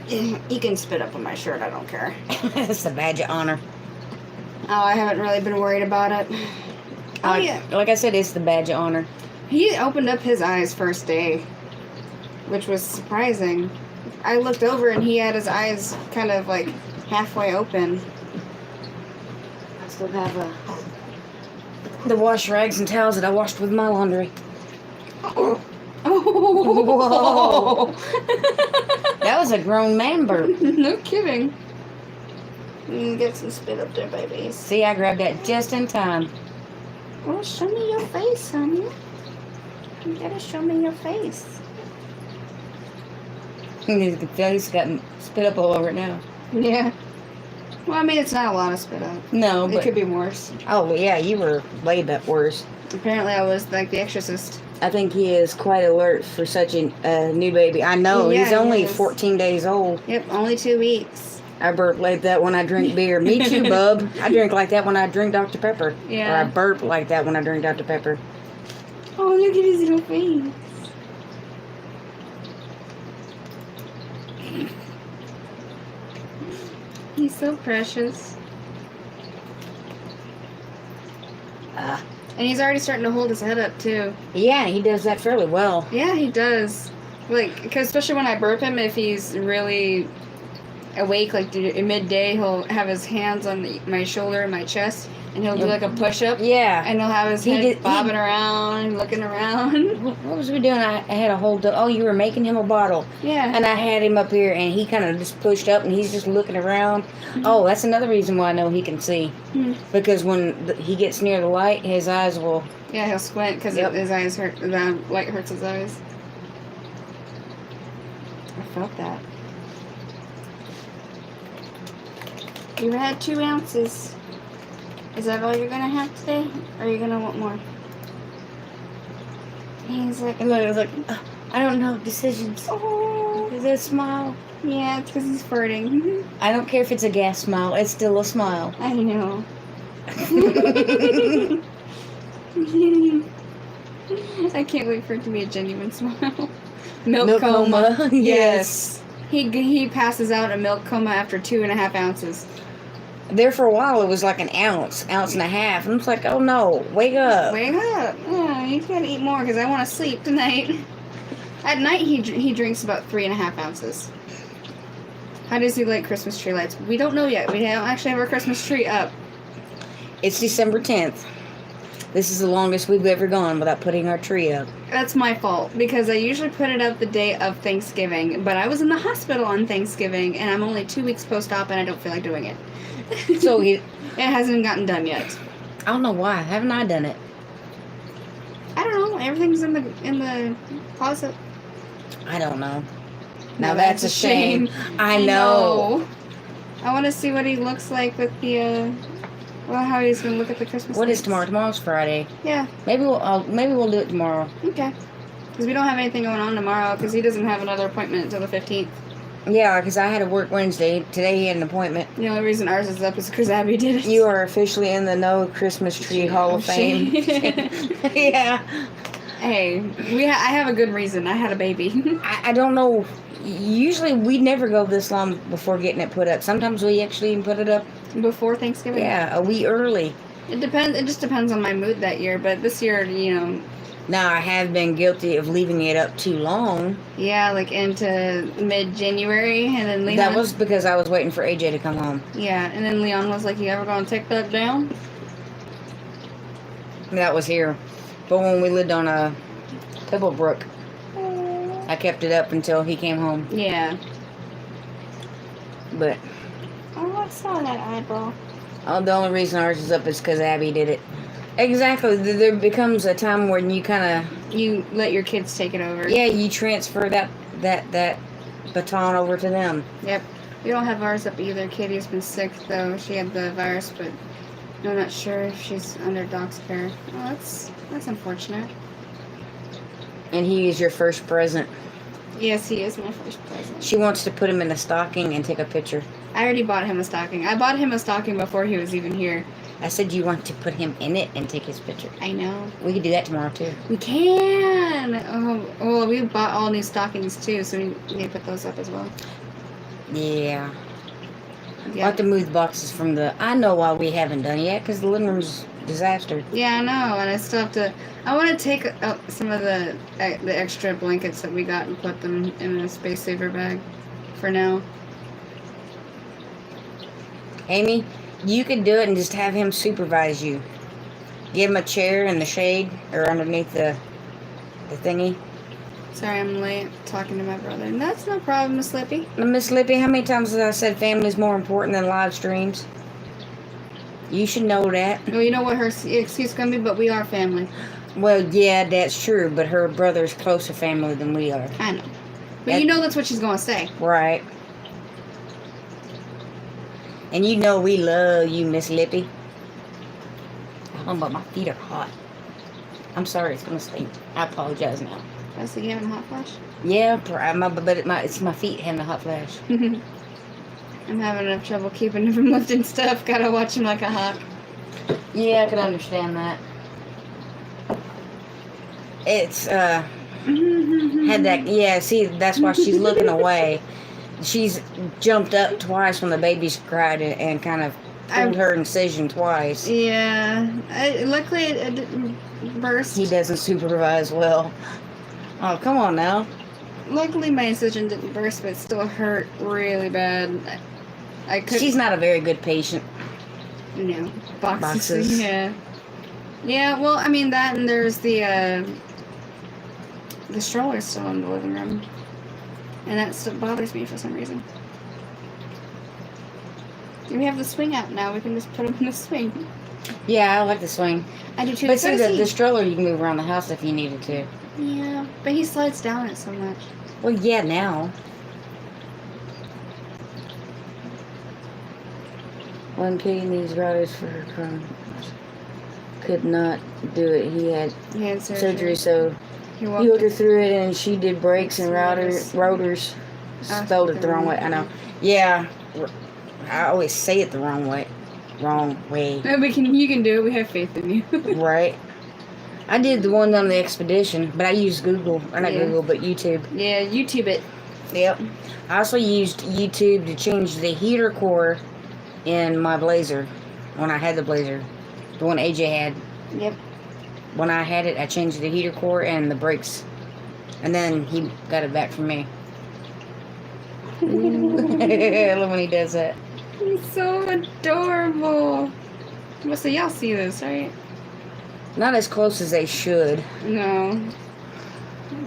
He can spit up on my shirt, I don't care. That's a badge of honor. Oh, I haven't really been worried about it. Oh, yeah. Like I said, it's the badge of honor. He opened up his eyes first day, which was surprising. I looked over and he had his eyes kind of like halfway open. I still have the wash rags and towels that I washed with my laundry. Oh. Whoa. That was a grown man burp. No kidding. Get some spit up there, babies. See, I grabbed that just in time. Well, show me your face, honey. You gotta show me your face. You can feel he's got spit up all over it now. Yeah. Well, I mean, it's not a lot of spit up. No, It but could be worse. oh yeah, you were way bit worse. Apparently, I was like the exorcist. I think he is quite alert for such a new baby. I know, Yeah, he's only he is. 14 days old. Yep, only 2 weeks. I burp like that when I drink beer. Me too, bub. I drink like that when I drink Dr. Pepper. Yeah. Or I burp like that when I drink Dr. Pepper. Oh, look at his little face. He's so precious. And he's already starting to hold his head up, too. Yeah, he does that fairly well. Yeah, he does. Like, because especially when I burp him, if he's really awake, like in midday, he'll have his hands on my shoulder and my chest, and he'll do like a push-up. Yeah. And he'll have his head bobbing around, looking around. What was we doing? I had a whole... Oh, you were making him a bottle. Yeah. And I had him up here, and he kind of just pushed up, and he's just looking around. Oh, that's another reason why I know he can see. Because when he gets near the light, his eyes will... Yeah, he'll squint because Yep. his eyes hurt. The light hurts his eyes. I felt that. You had 2 ounces. Is that all you're gonna have today? Or are you gonna want more? He's like, And look, like, I don't know, decisions. oh. Is it a smile? Yeah, it's because he's farting. I don't care if it's a gas smile. It's still a smile. I know. I can't wait for it to be a genuine smile. Milk coma. Yes. He passes out a milk coma after 2.5 ounces. There for a while, it was like an ounce and a half. And it's like, oh no, wake up. Wake up! Yeah, you gotta eat more because I want to sleep tonight. At night, he drinks about 3.5 ounces. How does he like Christmas tree lights? We don't know yet. We don't actually have our Christmas tree up. It's December 10th. This is the longest we've ever gone without putting our tree up. That's my fault because I usually put it up the day of Thanksgiving, but I was in the hospital on Thanksgiving and I'm only 2 weeks post-op and I don't feel like doing it. So it hasn't gotten done yet. I don't know why. Haven't I done it? I don't know. Everything's in the closet. I don't know. Now that's a shame. I know. know. I want to see what he looks like with the well, how he's gonna look at the Christmas. What is lights. tomorrow? Tomorrow's Friday. Yeah. Maybe we'll do it tomorrow. Okay. Because we don't have anything going on tomorrow because he doesn't have another appointment until the 15th. Yeah, because I had to work Wednesday. Today he had an appointment. The only reason ours is up is because Abby did it. You are officially in the No Christmas Tree Hall of Fame. Yeah. Hey, I have a good reason. I had a baby. I don't know. Usually we never go this long before getting it put up. Sometimes we actually even put it up. Before Thanksgiving? Yeah, a week early. It depends. It just depends on my mood that year. But this year, Now, I have been guilty of leaving it up too long. yeah, like into mid-January, and then Leon. That was because I was waiting for AJ to come home. Yeah, and then Leon was like, "You ever gonna take that down?" That was here. But when we lived on a Pebblebrook, I kept it up until he came home. Yeah. But Oh, I saw that eyeball. the only reason ours is up is because Abby did it. Exactly. There becomes a time when you kind of you let your kids take it over. Yeah, you transfer that baton over to them. Yep. We don't have ours up either. Katie's been sick though. She had the virus, but I'm not sure if she's under Doc's care. Oh, that's unfortunate. And he is your first present. Yes, he is my first present. She wants to put him in a stocking and take a picture. I already bought him a stocking. I bought him a stocking before he was even here. I said you want to put him in it and take his picture. I know. We could do that tomorrow too. We can. Oh, well, we bought all new stockings too, so we need to put those up as well. Yeah. I'll Yeah. have to move the boxes from the... I know why we haven't done it yet, because the living room's disaster. Yeah, I know, and I still have to. I want to take some of the extra blankets that we got and put them in a space saver bag for now. Amy, you could do it and just have him supervise you. Give him a chair in the shade or underneath the thingy. Sorry, I'm late talking to my brother. And that's no problem, Miss Lippy. Miss Lippy, how many times have I said family's more important than live streams? You should know that. Well, you know what her excuse is gonna be, but we are family. Well, yeah, that's true, but her brother's closer family than we are. I know, but you know that's what she's gonna say. Right. And you know we love you, Miss Lippy. Oh, but my feet are hot. I'm sorry, it's gonna stink. I apologize now. I was you having a hot flash. Yeah, it's my feet having a hot flash. I'm having enough trouble keeping him from lifting stuff. Gotta watch him like a hawk. Yeah, I can understand that. It's had that. Yeah, see, that's why she's looking away. She's jumped up twice when the baby's cried and kind of pulled her incision twice. Yeah, luckily it didn't burst. He doesn't supervise well. Oh, come on now. Luckily my incision didn't burst, but it still hurt really bad. I could. She's not a very good patient. No, boxes. Boxes. Yeah. Yeah. Well, I mean that, and there's the stroller still in the living room, and that still bothers me for some reason. We have the swing out now. We can just put him in the swing. Yeah, I like the swing. I do too. But So see, does he. the stroller you can move around the house if you needed to. Yeah, but he slides down it so much. Well, yeah, now. One kid needs routers for her Crohn. Could not do it. He had Hand surgery, so He he walked walked her through it, and she did brakes and rotors. Ah, Spelled it the wrong way. I know. Yeah, I always say it the wrong way. Wrong way. No, you can do it. We have faith in you. Right. I did the one on the expedition, but I used Google. Or not Yeah. Google, but YouTube. Yeah, YouTube it. Yep. I also used YouTube to change the heater core in my Blazer when I had the Blazer. The one AJ had. Yep. When I had it, I changed the heater core and the brakes. And then he got it back from me. I love when he does that. He's so adorable. Well, so y'all see this, right? Not as close as they should. No.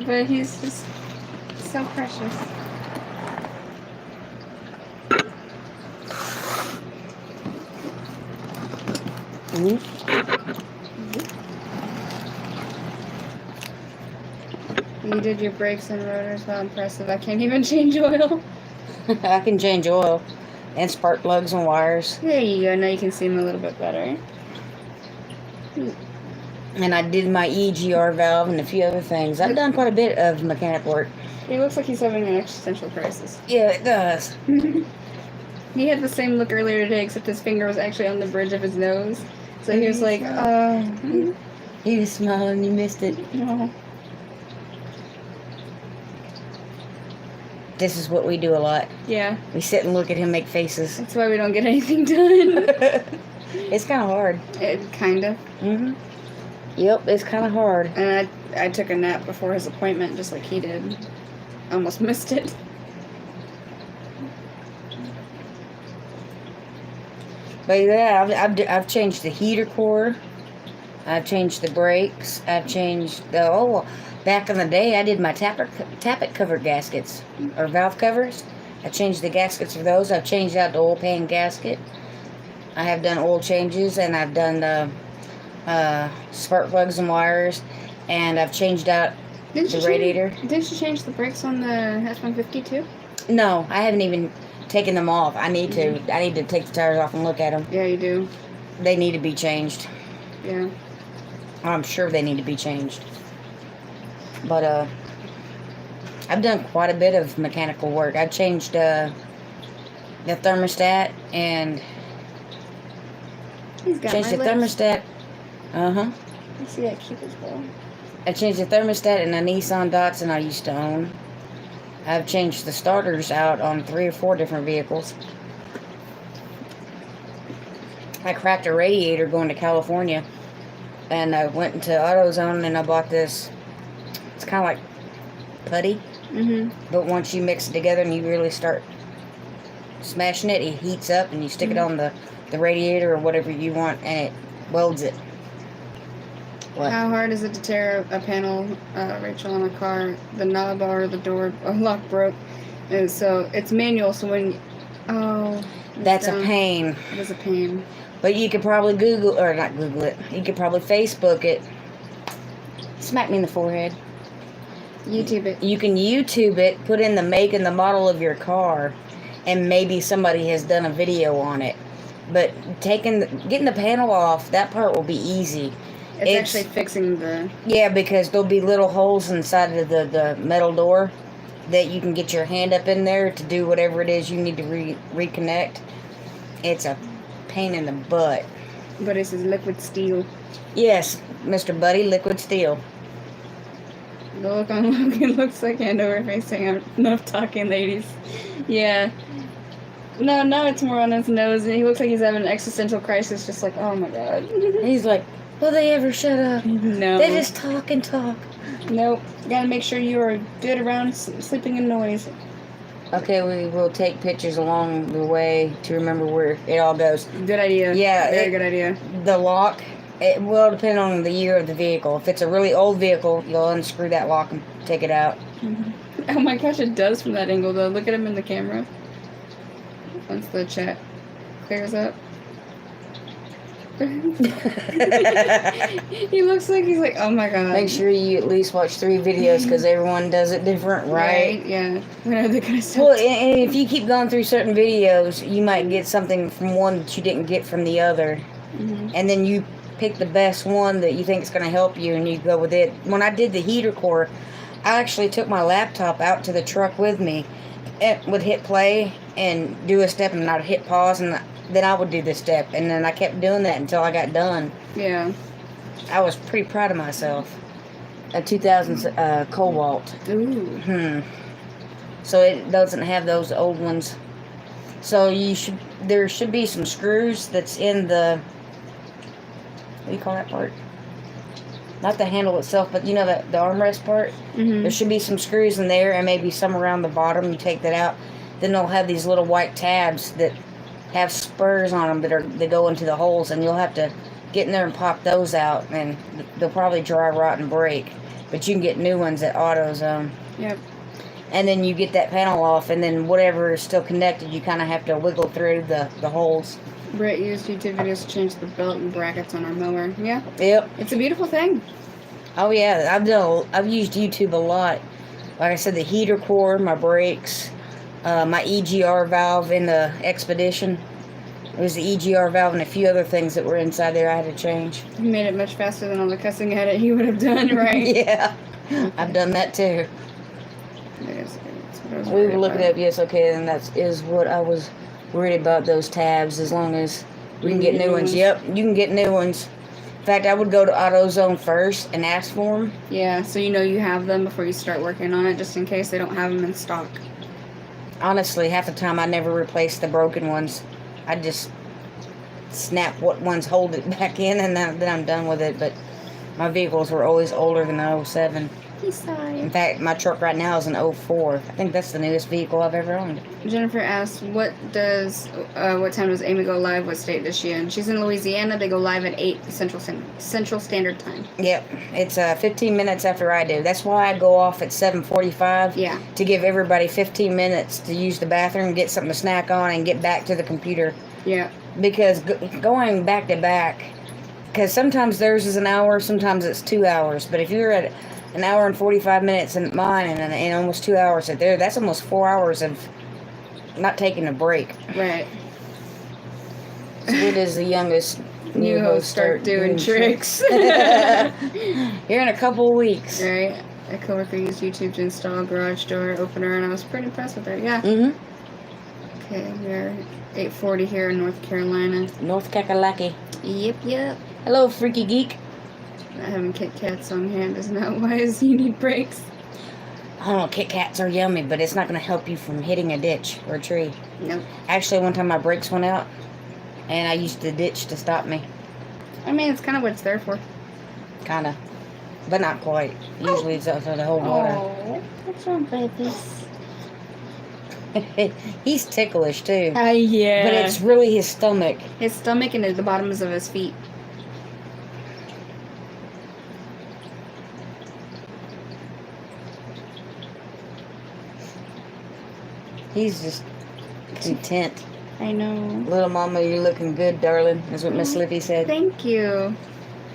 But he's just so precious. You did your brakes and rotors. Well, impressive. I can't even change oil. I can change oil and spark plugs and wires. There you go. Now you can see him a little bit better. And I did my EGR valve and a few other things. I've done quite a bit of mechanic work. He looks like he's having an existential crisis. Yeah, it does. He had the same look earlier today, except his finger was actually on the bridge of his nose. So he was like, He was smiling, you missed it. no. This is what we do a lot. Yeah, We sit and look at him make faces. that's why we don't get anything done. It's kind of hard. Kind of. Mm-hmm. Yep, it's kind of hard. And I took a nap before his appointment, just like he did. Almost missed it. But yeah, I've changed the heater core. I've changed the brakes. I've changed the back in the day I did my tappet cover gaskets or valve covers. I changed the gaskets for those. I've changed out the oil pan gasket. I have done oil changes and I've done the spark plugs and wires. and I've changed out Didn't the you radiator. Didn't you change the brakes on the F-150 too? No, I haven't even taken them off. I need to. I need to take the tires off and look at them. Yeah, you do. They need to be changed. Yeah. I'm sure they need to be changed. But I've done quite a bit of mechanical work. I've changed the thermostat and He's got changed my the lips. thermostat. I see that cute as well. I changed the thermostat in a Nissan Datsun I used to own. I've changed the starters out on 3 or 4 different vehicles. I cracked a radiator going to California, and I went into AutoZone and I bought this. It's kind of like putty, but once you mix it together and you really start smashing it, it heats up, and you stick it on the radiator or whatever you want, and it welds it. What? How hard is it to tear a panel, Rachel, on a car? The knob or the door lock broke, and so it's manual. So when That's a pain. It is a pain. But you could probably not Google it. You could probably Facebook it. Smack me in the forehead. YouTube it. You can YouTube it, put in the make and the model of your car, and maybe somebody has done a video on it. But getting the panel off, that part will be easy. It's actually fixing the... Yeah, because there'll be little holes inside of the metal door that you can get your hand up in there to do whatever it is you need to reconnect. It's a pain in the butt. But this is liquid steel. Yes, Mr. Buddy, liquid steel. The look on Logan looks like hand over face saying, enough talking, ladies. Yeah. No, it's more on his nose, and he looks like he's having an existential crisis, just like, oh my god. He's like, will they ever shut up? No. They just talk and talk. Nope. You gotta make sure you are good around sleeping in noise. Okay, we will take pictures along the way to remember where it all goes. Good idea. Yeah. Very good idea. The lock, it will depend on the year of the vehicle. If it's a really old vehicle, you'll unscrew that lock and take it out. Oh my gosh, it does from that angle, though. Look at him in the camera. Once the chat clears up. He looks like he's like, oh my god. Make sure you at least watch 3 videos because everyone does it different, right? Yeah. When are they gonna stop? Well, and if you keep going through certain videos, you might get something from one that you didn't get from the other. And then you pick the best one that you think is going to help you and you go with it. When I did the heater core, I actually took my laptop out to the truck with me and would hit play and do a step, and I'd hit pause, and then I would do the step, and then I kept doing that until I got done. Yeah. I was pretty proud of myself. A 2000 Cobalt. Ooh. So it doesn't have those old ones. So there should be some screws that's in the, what do you call that part? Not the handle itself, but you know the armrest part? There should be some screws in there and maybe some around the bottom. You take that out. Then they'll have these little white tabs that have spurs on them that go into the holes, and you'll have to get in there and pop those out, and they'll probably dry rot and break. But you can get new ones at AutoZone. Yep. And then you get that panel off, and then whatever is still connected, you kind of have to wiggle through the holes. Brett used YouTube videos to change the belt and brackets on our mower. Yeah. Yep. It's a beautiful thing. Oh yeah, I've used YouTube a lot. Like I said, the heater core, my brakes, my EGR valve in the Expedition. It was the EGR valve and a few other things that were inside there I had to change. You made it much faster than all the cussing at it you would have done, right? Yeah, I've done that too. We were looking up, yes, okay, and that is what I was worried about, those tabs, as long as we can get new ones. Yep, you can get new ones. In fact, I would go to AutoZone first and ask for them. Yeah, so you know you have them before you start working on it, just in case they don't have them in stock. Honestly, half the time I never replace the broken ones. I just snap what ones hold it back in, and then I'm done with it. But my vehicles were always older than the 07. In fact, my truck right now is an 04. I think that's the newest vehicle I've ever owned. Jennifer asked, what time does Amy go live? What state does she in? She's in Louisiana. They go live at 8 Central Standard Time. Yep. It's 15 minutes after I do. That's why I go off at 7:45. Yeah. To give everybody 15 minutes to use the bathroom, get something to snack on, and get back to the computer. Yeah. Because going back to back, because sometimes theirs is an hour, sometimes it's 2 hours. But if you're at an hour and 45 minutes in mine and almost 2 hours at there, that's almost 4 hours of not taking a break. Right. So what does the youngest New host start doing tricks. Here in a couple of weeks. Right. A coworker used YouTube to install a garage door opener, and I was pretty impressed with it. Yeah. Mm-hmm. Okay, we're 8:40 here in North Carolina. North Kakalaki. Yep. Hello, Freaky Geek. Not having Kit Kats on hand is not wise. You need breaks. I don't know, Kit Kats are yummy, but it's not going to help you from hitting a ditch or a tree. Nope. Actually, one time my brakes went out, and I used the ditch to stop me. I mean, it's kind of what it's there for. Kind of. But not quite. Usually it's up for the whole water. Oh, what's wrong, babies? He's ticklish, too. Yeah. But it's really his stomach. His stomach and the bottoms of his feet. He's just content. I know. Little mama, you're looking good, darling. That's what Miss Lippy said. Thank you.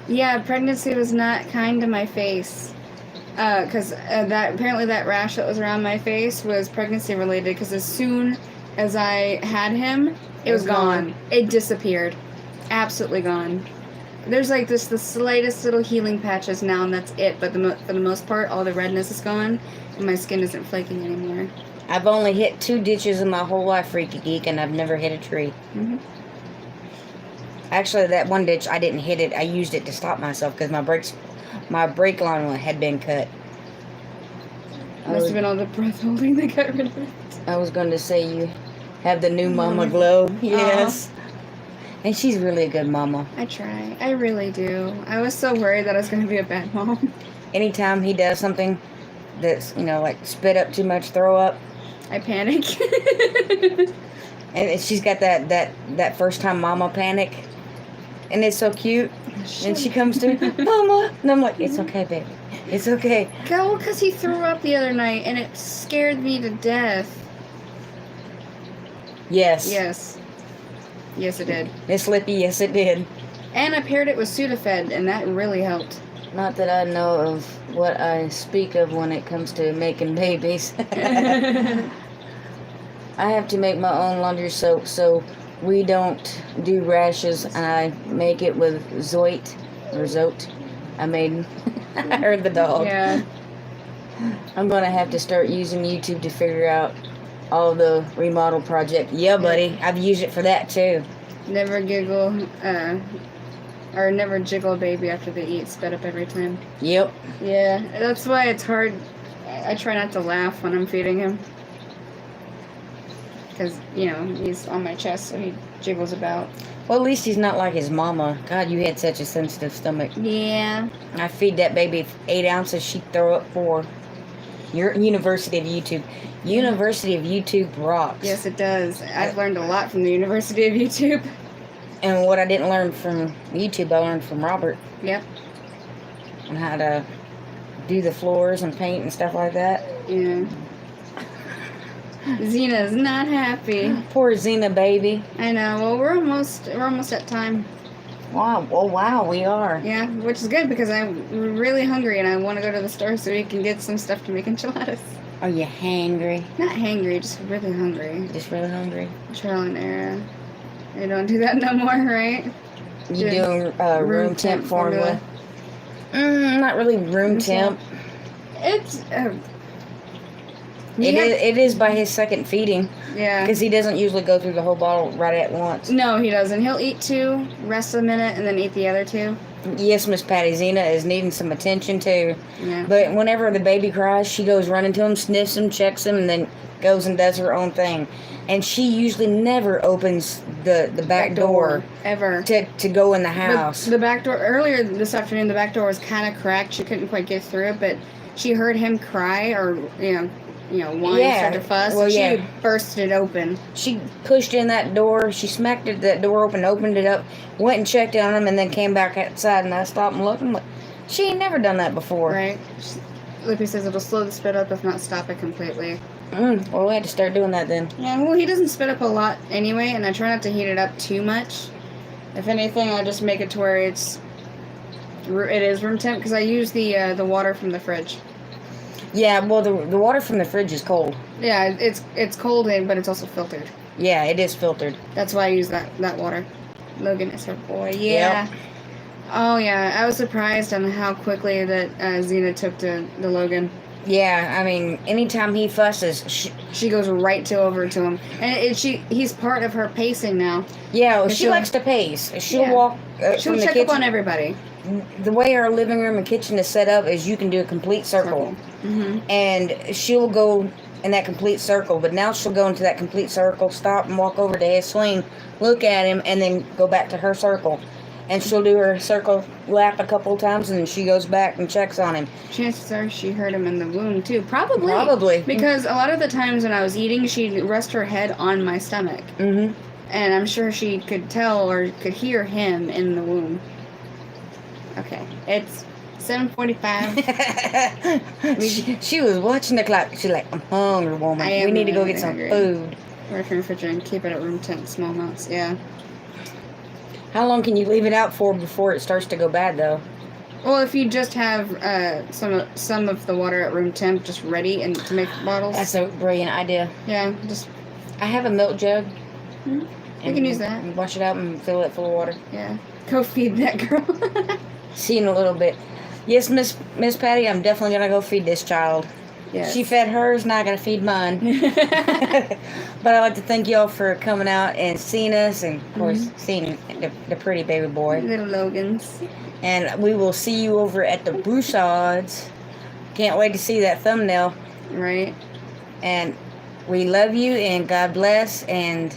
Yeah, pregnancy was not kind to my face. Because that apparently that rash that was around my face was pregnancy related. Because as soon as I had him, it was gone. It disappeared. Absolutely gone. There's like the slightest little healing patches now, and that's it. But for the most part, all the redness is gone, and my skin isn't flaking anymore. I've only hit 2 ditches in my whole life, Freaky Geek, and I've never hit a tree. Mm-hmm. Actually, that one ditch, I didn't hit it. I used it to stop myself because my brake line had been cut. Must have been all the breath holding that got rid of it. I was going to say you have the new mama glow. Yes. And she's really a good mama. I try. I really do. I was so worried that I was going to be a bad mom. Anytime he does something that's, like spit up too much, throw up. I panic. And she's got that first time mama panic. And it's so cute. And she comes to me, Mama. And I'm like, it's okay, baby. It's okay. Go, because he threw up the other night, and it scared me to death. Yes. Yes, it did. Miss Lippy, yes, it did. And I paired it with Sudafed, and that really helped. Not that I know of what I speak of when it comes to making babies. I have to make my own laundry soap, so we don't do rashes, and I make it with Zoit. I heard the dog. Yeah. I'm going to have to start using YouTube to figure out all the remodel project. Yeah, buddy. I've used it for that, too. Never giggle, or never jiggle a baby after they eat. Spit up every time. Yep. Yeah, that's why it's hard. I try not to laugh when I'm feeding him. Because, he's on my chest, so he jiggles about. Well, at least he's not like his mama. God, you had such a sensitive stomach. Yeah. I feed that baby 8 ounces, she'd throw up 4. Your University of YouTube. University of YouTube rocks. Yes, it does. I've learned a lot from the University of YouTube. And what I didn't learn from YouTube, I learned from Robert. Yep. On how to do the floors and paint and stuff like that. Yeah. Zena's not happy. Poor Xena, baby. I know. Well, we're almost at time. Wow. Oh, wow, we are. Yeah, which is good because I'm really hungry and I want to go to the store so we can get some stuff to make enchiladas. Are you hangry? Not hangry, just really hungry. Just really hungry? Trial and error. They don't do that no more, right? You doing room temp formula? Not really room temp. It's... It is by his second feeding. Yeah. Because he doesn't usually go through the whole bottle right at once. No, he doesn't. He'll eat 2, rest a minute, and then eat the other 2. Yes, Miss Patty, Xena is needing some attention too. Yeah. But whenever the baby cries, she goes running to him, sniffs him, checks him, and then goes and does her own thing. And she usually never opens the back door ever to go in the house. The back door, earlier this afternoon, the back door was kind of cracked. She couldn't quite get through it, but she heard him cry or, whine, start to fuss. Well, she bursted it open. She pushed in that door. She smacked that door open, opened it up, went and checked on him, and then came back outside, and I stopped and looked. I'm like, she ain't never done that before. Right. Lippy says it'll slow the spit up, if not stop it completely. Well, we had to start doing that then. Yeah, well, he doesn't spit up a lot anyway, and I try not to heat it up too much. If anything, I just make it to where it is room temp because I use the water from the fridge. Yeah, well, the water from the fridge is cold. Yeah, it's cold in, but it's also filtered. Yeah, it is filtered. That's why I use that water. Logan is her boy. Yeah. Yep. Oh yeah, I was surprised on how quickly that Xena took to the Logan. Yeah, I mean, anytime he fusses, She goes right over to him, and he's part of her pacing now. yeah, well, And she likes to pace. She'll Yeah. walk She'll from the check kitchen. up on everybody. The way our living room and kitchen is set up is you can do a complete circle. Mm-hmm. And she'll go in that complete circle, but now she'll go into that complete circle, stop and walk over to his swing, look at him, and then go back to her circle. And she'll do her circle lap a couple times, and then she goes back and checks on him. Chances are she heard him in the wound too. Probably. Probably. Because a lot of the times when I was eating, she'd rest her head on my stomach. Mm-hmm. And I'm sure she could tell or could hear him in the womb. Okay. It's 7:45. she was watching the clock. She's like, I'm hungry, woman. I am We need to go really get some hungry. food. Work in the refrigerator and keep it at room temp, small amounts. Yeah. How long can you leave it out for before it starts to go bad, though? Well, if you just have some of the water at room temp just ready and to make bottles. That's a brilliant idea. Yeah, just I have a milk jug. we can use that. Wash it out and fill it full of water. Yeah. Go feed that girl. See you in a little bit. Yes, Miss Patty, I'm definitely gonna go feed this child. Yes. She fed hers, now I gotta feed mine. But I'd like to thank y'all for coming out and seeing us, and of course seeing the pretty baby boy. Little Logans. And we will see you over at the Broussards. Can't wait to see that thumbnail. Right. And we love you, and God bless, and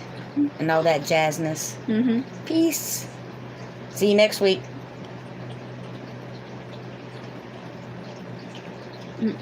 all that jazzness. Mm-hmm. Peace. See you next week. Mm.